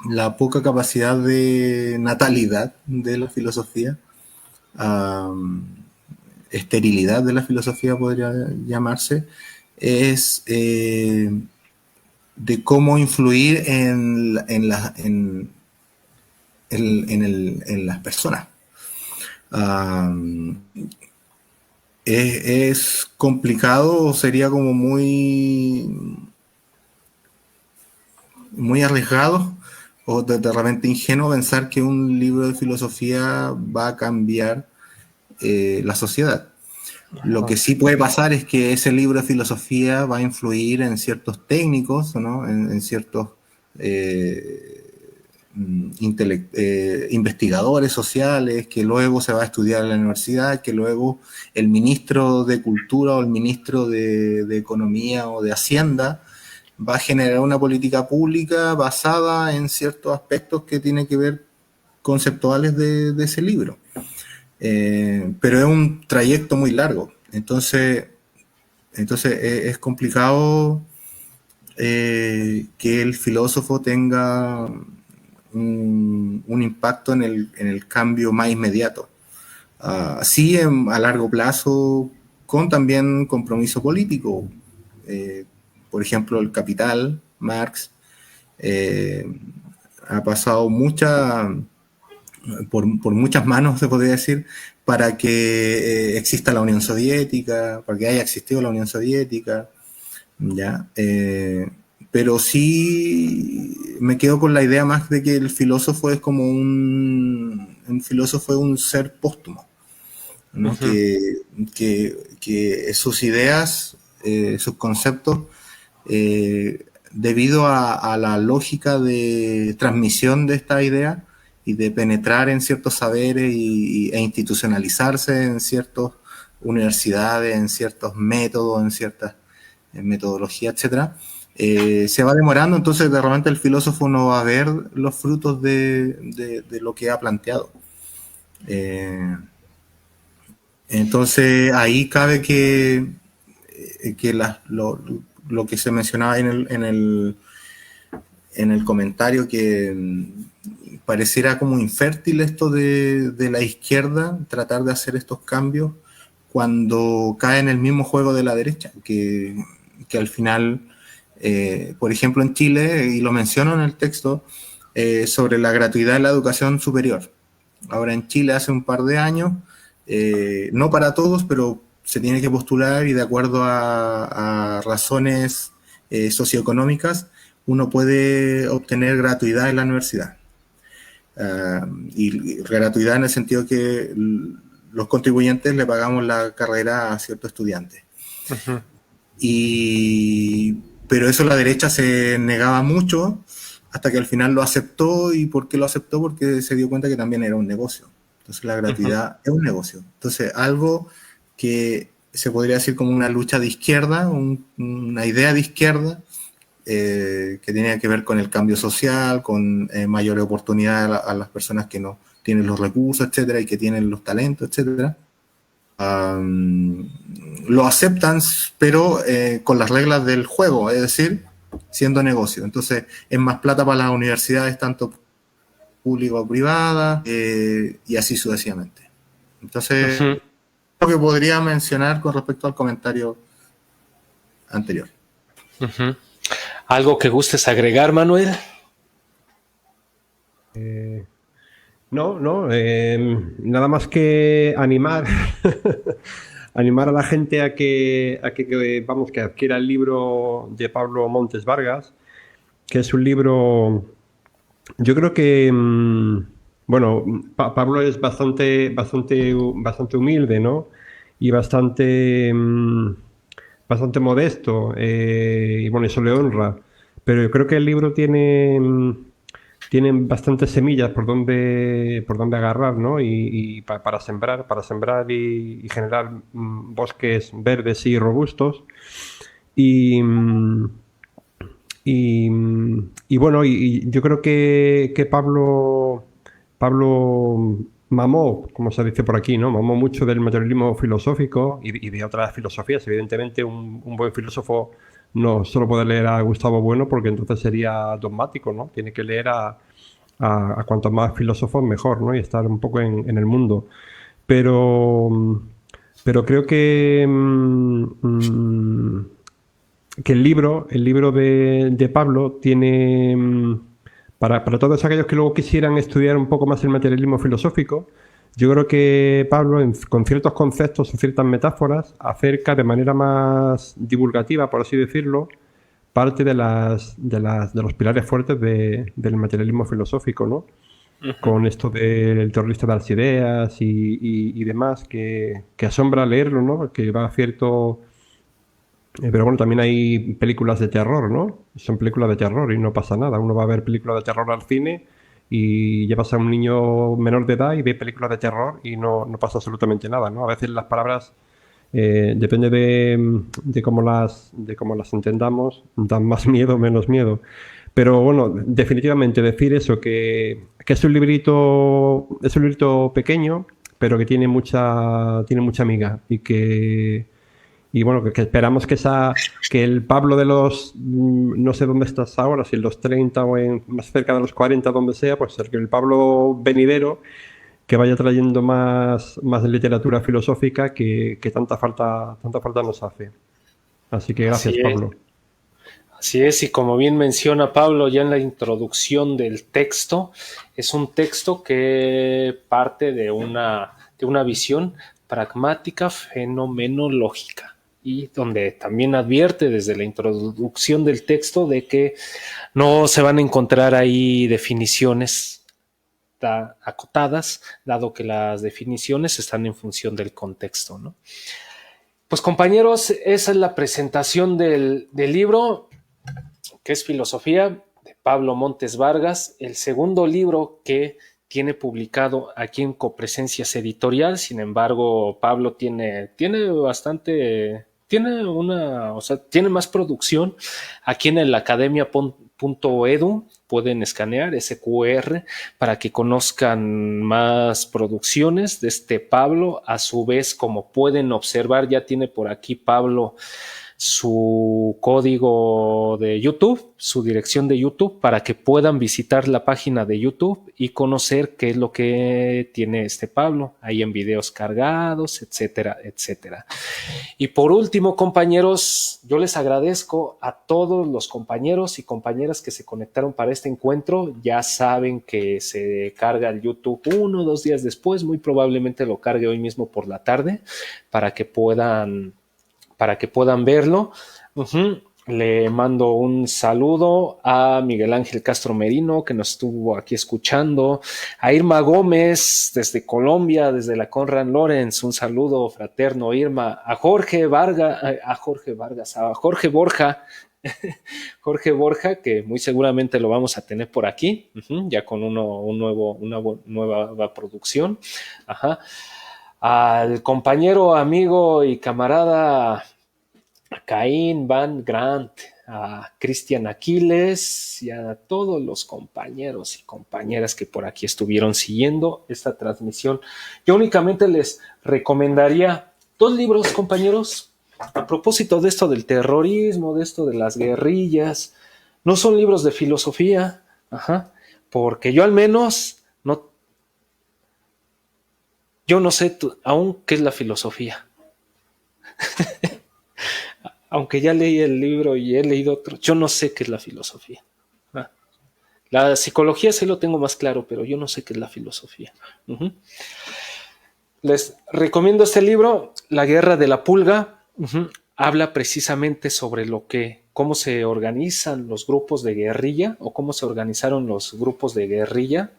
la poca capacidad de natalidad de la filosofía, esterilidad de la filosofía podría llamarse, es de cómo influir en las personas. Es complicado, sería como muy arriesgado o de repente ingenuo pensar que un libro de filosofía va a cambiar la sociedad. Lo que sí puede pasar es que ese libro de filosofía va a influir en ciertos técnicos, ¿no? en ciertos investigadores sociales, que luego se va a estudiar en la universidad, que luego el ministro de Cultura o el ministro de Economía o de Hacienda va a generar una política pública basada en ciertos aspectos que tienen que ver conceptuales de ese libro. Pero es un trayecto muy largo, entonces es complicado que el filósofo tenga un impacto en el cambio más inmediato. Sí, a largo plazo, con también compromiso político. Por ejemplo, El Capital, Marx, ha pasado por muchas manos, se podría decir, para que exista la Unión Soviética, para que haya existido la Unión Soviética, ¿ya? Pero sí me quedo con la idea más de que el filósofo es como un filósofo es un ser póstumo. ¿no? Que sus ideas, sus conceptos, debido a la lógica de transmisión de esta idea y de penetrar en ciertos saberes e institucionalizarse en ciertas universidades, en ciertos métodos, en ciertas metodologías, etcétera, se va demorando. Entonces de repente el filósofo no va a ver los frutos de lo que ha planteado. Entonces ahí cabe que lo que se mencionaba en el comentario, que pareciera como infértil esto de la izquierda tratar de hacer estos cambios cuando cae en el mismo juego de la derecha, que al final, por ejemplo en Chile, y lo menciono en el texto, sobre la gratuidad de la educación superior. Ahora en Chile hace un par de años, no para todos, pero se tiene que postular y de acuerdo a razones socioeconómicas, uno puede obtener gratuidad en la universidad. Y gratuidad en el sentido que los contribuyentes le pagamos la carrera a ciertos estudiantes. Uh-huh. Pero eso la derecha se negaba mucho hasta que al final lo aceptó. ¿Y por qué lo aceptó? Porque se dio cuenta que también era un negocio. Entonces la gratuidad es un negocio. Entonces algo que se podría decir como una lucha de izquierda, una idea de izquierda, que tenía que ver con el cambio social, con mayor oportunidad a las personas que no tienen los recursos, etcétera, y que tienen los talentos, etcétera. Lo aceptan, pero con las reglas del juego, es decir, siendo negocio. Entonces es más plata para las universidades, tanto pública o privada, y así sucesivamente. Entonces, lo que podría mencionar con respecto al comentario anterior. ¿Algo que gustes agregar, Manuel? No, nada más que animar animar a la gente a que adquiera el libro de Pablo Montes Vargas, que es un libro, yo creo que Pablo es bastante humilde, ¿no? Y bastante modesto, y bueno, eso le honra. Pero yo creo que el libro tiene bastantes semillas por donde agarrar, ¿no? Y para sembrar y generar bosques verdes y robustos. Y bueno, yo creo que Pablo mamó, como se dice por aquí, ¿no? Mamó mucho del materialismo filosófico y de otras filosofías. Evidentemente, un buen filósofo no solo puede leer a Gustavo Bueno, porque entonces sería dogmático, ¿no? Tiene que leer a cuantos más filósofos mejor, ¿no? Y estar un poco en el mundo. Pero creo que el libro de Pablo tiene, para todos aquellos que luego quisieran estudiar un poco más el materialismo filosófico, yo creo que Pablo, con ciertos conceptos o ciertas metáforas, acerca de manera más divulgativa, por así decirlo, parte de los pilares fuertes del materialismo filosófico, ¿no? Uh-huh. Con esto del terrorista de las ideas y demás, que asombra leerlo, ¿no? Que va a cierto... pero bueno, también hay películas de terror, ¿no? Son películas de terror y no pasa nada. Uno va a ver películas de terror al cine y llevas a un niño menor de edad y ve películas de terror y no pasa absolutamente nada, ¿no? A veces las palabras, depende de cómo las entendamos, dan más miedo o menos miedo. Pero bueno, definitivamente decir eso, que es un librito pequeño, pero que tiene mucha miga y bueno, que esperamos que el Pablo de los, no sé dónde estás ahora, si en los 30 o más cerca de los 40, donde sea, pues que el Pablo venidero, que vaya trayendo más literatura filosófica que tanta falta nos hace. Así que gracias, Pablo. Así es, y como bien menciona Pablo ya en la introducción del texto, es un texto que parte de una visión pragmática fenomenológica, y donde también advierte desde la introducción del texto de que no se van a encontrar ahí definiciones acotadas, dado que las definiciones están en función del contexto, ¿no? Pues compañeros, esa es la presentación del libro, que es Filosofía, de Pablo Montes Vargas, el segundo libro que tiene publicado aquí en Copresencias Editorial. Sin embargo, Pablo tiene bastante, tiene más producción aquí en el academia.edu. Pueden escanear ese QR para que conozcan más producciones de este Pablo. A su vez, como pueden observar, ya tiene por aquí Pablo su código de YouTube, su dirección de YouTube, para que puedan visitar la página de YouTube y conocer qué es lo que tiene este Pablo, ahí en videos cargados, etcétera, etcétera. Y por último, compañeros, yo les agradezco a todos los compañeros y compañeras que se conectaron para este encuentro. Ya saben que se carga el YouTube 1 o 2 días después, muy probablemente lo cargue hoy mismo por la tarde, para que puedan verlo. Le mando un saludo a Miguel Ángel Castro Merino, que nos estuvo aquí escuchando, a Irma Gómez desde Colombia, desde la Conrad Lorenz, un saludo fraterno, Irma, a Jorge Borja, que muy seguramente lo vamos a tener por aquí, ya con una nueva producción. Al compañero, amigo y camarada Caín Van Grant, a Cristian Aquiles y a todos los compañeros y compañeras que por aquí estuvieron siguiendo esta transmisión. Yo únicamente les recomendaría 2 libros, compañeros, a propósito de esto del terrorismo, de esto de las guerrillas. No son libros de filosofía, porque yo al menos yo no sé aún qué es la filosofía. Aunque ya leí el libro y he leído otro, yo no sé qué es la filosofía. La psicología sí lo tengo más claro, pero yo no sé qué es la filosofía. Les recomiendo este libro, La Guerra de la Pulga. Habla precisamente sobre cómo se organizan los grupos de guerrilla, o cómo se organizaron los grupos de guerrilla,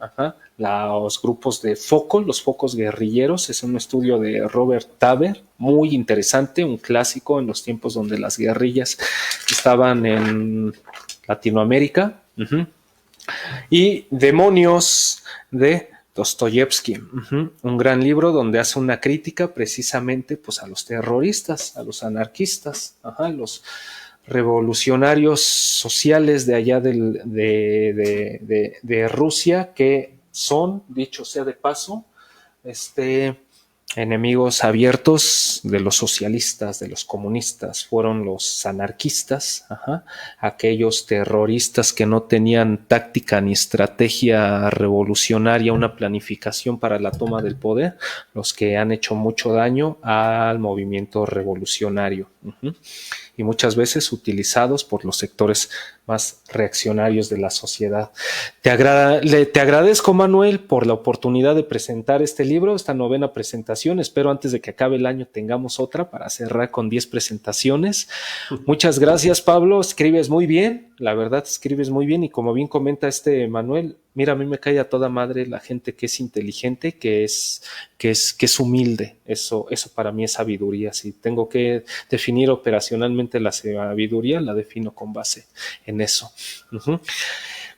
los grupos de foco, los focos guerrilleros. Es un estudio de Robert Taber, muy interesante, un clásico en los tiempos donde las guerrillas estaban en Latinoamérica. Y Demonios, de Dostoyevsky, un gran libro donde hace una crítica precisamente pues, a los terroristas, a los anarquistas, los revolucionarios sociales de allá de Rusia, que son, dicho sea de paso, enemigos abiertos de los socialistas, de los comunistas. Fueron los anarquistas, aquellos terroristas que no tenían táctica ni estrategia revolucionaria, una planificación para la toma del poder, los que han hecho mucho daño al movimiento revolucionario. Y muchas veces utilizados por los sectores más reaccionarios de la sociedad. Te agradezco, Manuel, por la oportunidad de presentar este libro, esta 9ª presentación. Espero antes de que acabe el año tengamos otra para cerrar con 10 presentaciones. Muchas gracias, Pablo. Escribes muy bien, la verdad escribes muy bien, y como bien comenta Manuel, mira, a mí me cae a toda madre la gente que es inteligente, que es humilde. Eso para mí es sabiduría. Si tengo que definir operacionalmente la sabiduría, la defino con base en eso.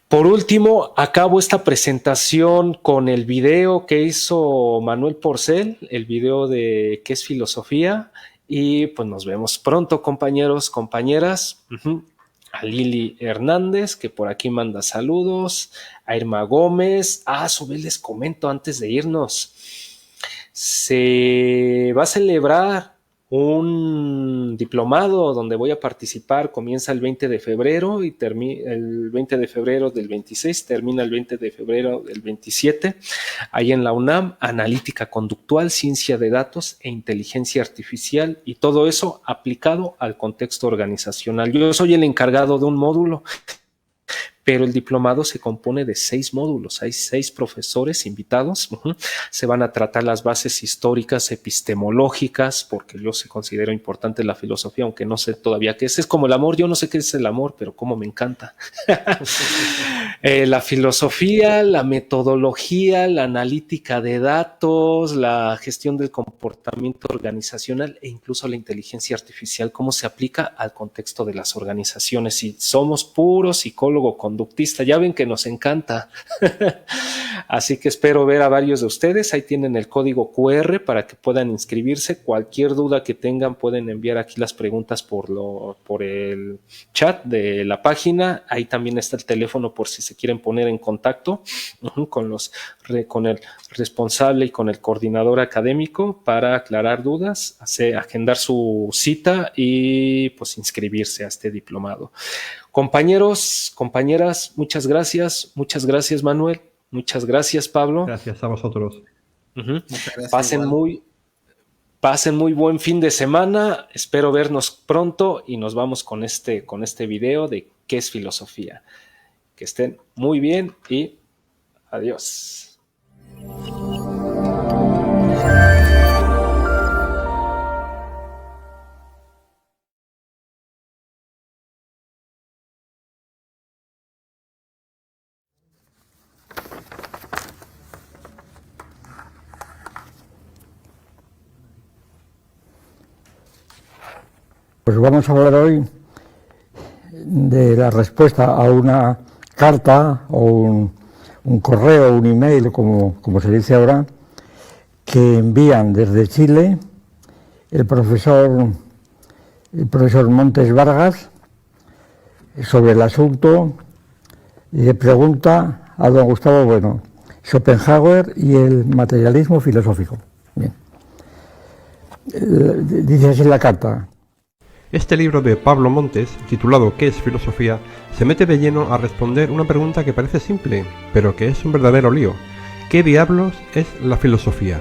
Por último, acabo esta presentación con el video que hizo Manuel Porcel, el video de ¿Qué es filosofía? Y pues nos vemos pronto, compañeros, compañeras. A Lili Hernández, que por aquí manda saludos, a Irma Gómez. A su vez les comento antes de irnos, se va a celebrar un diplomado donde voy a participar. Comienza el 20 de febrero y termina el 20 de febrero del 26, termina el 20 de febrero del 27, ahí en la UNAM, Analítica Conductual, Ciencia de Datos e Inteligencia Artificial, y todo eso aplicado al contexto organizacional. Yo soy el encargado de un módulo, pero el diplomado se compone de 6 módulos. Hay 6 profesores invitados. Se van a tratar las bases históricas, epistemológicas, porque yo se considero importante la filosofía, aunque no sé todavía qué es. Es como el amor, yo no sé qué es el amor, pero cómo me encanta. La filosofía, la metodología, la analítica de datos, la gestión del comportamiento organizacional e incluso la inteligencia artificial, cómo se aplica al contexto de las organizaciones. Si somos puro psicólogo conductista, ya ven que nos encanta. Así que espero ver a varios de ustedes. Ahí tienen el código QR para que puedan inscribirse. Cualquier duda que tengan pueden enviar aquí las preguntas por el chat de la página. Ahí también está el teléfono por si se quieren poner en contacto con el responsable y con el coordinador académico para aclarar dudas, agendar su cita y pues inscribirse a este diplomado. Compañeros, compañeras, muchas gracias Manuel, muchas gracias Pablo. Gracias a vosotros. Muchas gracias, Pasen muy buen fin de semana, espero vernos pronto y nos vamos con este video de qué es filosofía. Que estén muy bien y adiós. Pues vamos a hablar hoy de la respuesta a una carta o un correo, un email, como se dice ahora, que envían desde Chile el profesor Montes Vargas sobre el asunto y le pregunta a don Gustavo Bueno, Schopenhauer y el materialismo filosófico. Bien. Dice así la carta. Este libro de Pablo Montes, titulado ¿Qué es filosofía?, se mete de lleno a responder una pregunta que parece simple, pero que es un verdadero lío. ¿Qué diablos es la filosofía?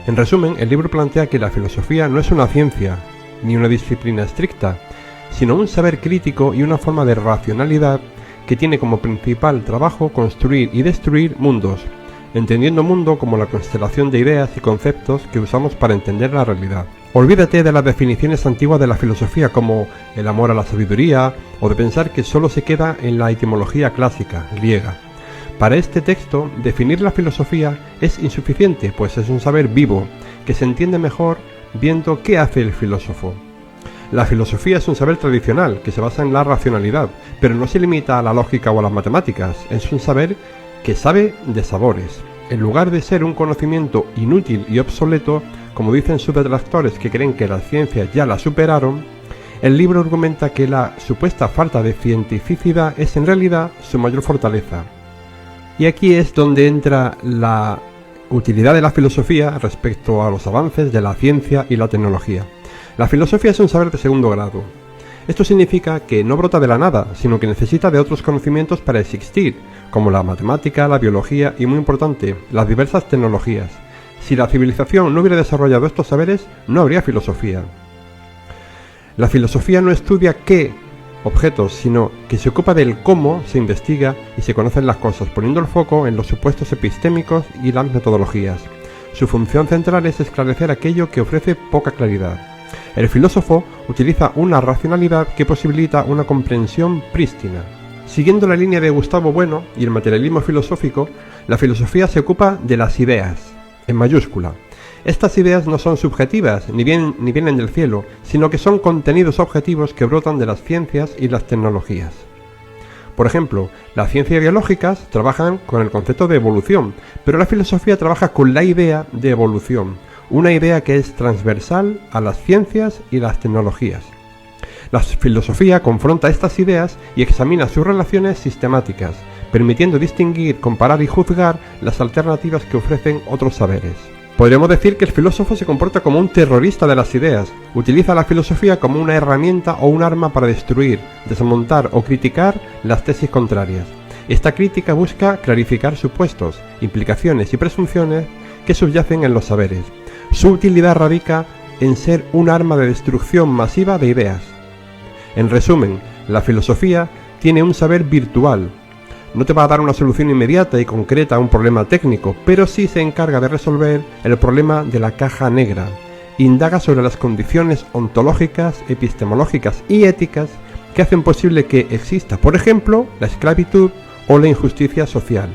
En resumen, el libro plantea que la filosofía no es una ciencia, ni una disciplina estricta, sino un saber crítico y una forma de racionalidad que tiene como principal trabajo construir y destruir mundos, entendiendo mundo como la constelación de ideas y conceptos que usamos para entender la realidad. Olvídate de las definiciones antiguas de la filosofía como el amor a la sabiduría o de pensar que solo se queda en la etimología clásica, griega. Para este texto, definir la filosofía es insuficiente, pues es un saber vivo, que se entiende mejor viendo qué hace el filósofo. La filosofía es un saber tradicional, que se basa en la racionalidad, pero no se limita a la lógica o a las matemáticas, es un saber que sabe de sabores. En lugar de ser un conocimiento inútil y obsoleto, como dicen sus detractores que creen que las ciencias ya la superaron, el libro argumenta que la supuesta falta de cientificidad es en realidad su mayor fortaleza. Y aquí es donde entra la utilidad de la filosofía respecto a los avances de la ciencia y la tecnología. La filosofía es un saber de segundo grado. Esto significa que no brota de la nada, sino que necesita de otros conocimientos para existir, como la matemática, la biología y, muy importante, las diversas tecnologías. Si la civilización no hubiera desarrollado estos saberes, no habría filosofía. La filosofía no estudia qué objetos, sino que se ocupa del cómo se investiga y se conocen las cosas, poniendo el foco en los supuestos epistémicos y las metodologías. Su función central es esclarecer aquello que ofrece poca claridad. El filósofo utiliza una racionalidad que posibilita una comprensión prístina. Siguiendo la línea de Gustavo Bueno y el materialismo filosófico, la filosofía se ocupa de las ideas, en mayúscula. Estas ideas no son subjetivas, ni vienen del cielo, sino que son contenidos objetivos que brotan de las ciencias y las tecnologías. Por ejemplo, las ciencias biológicas trabajan con el concepto de evolución, pero la filosofía trabaja con la idea de evolución, una idea que es transversal a las ciencias y las tecnologías. La filosofía confronta estas ideas y examina sus relaciones sistemáticas, permitiendo distinguir, comparar y juzgar las alternativas que ofrecen otros saberes. Podríamos decir que el filósofo se comporta como un terrorista de las ideas, utiliza la filosofía como una herramienta o un arma para destruir, desmontar o criticar las tesis contrarias. Esta crítica busca clarificar supuestos, implicaciones y presunciones que subyacen en los saberes. Su utilidad radica en ser un arma de destrucción masiva de ideas. En resumen, la filosofía tiene un saber virtual. No te va a dar una solución inmediata y concreta a un problema técnico, pero sí se encarga de resolver el problema de la caja negra. Indaga sobre las condiciones ontológicas, epistemológicas y éticas que hacen posible que exista, por ejemplo, la esclavitud o la injusticia social.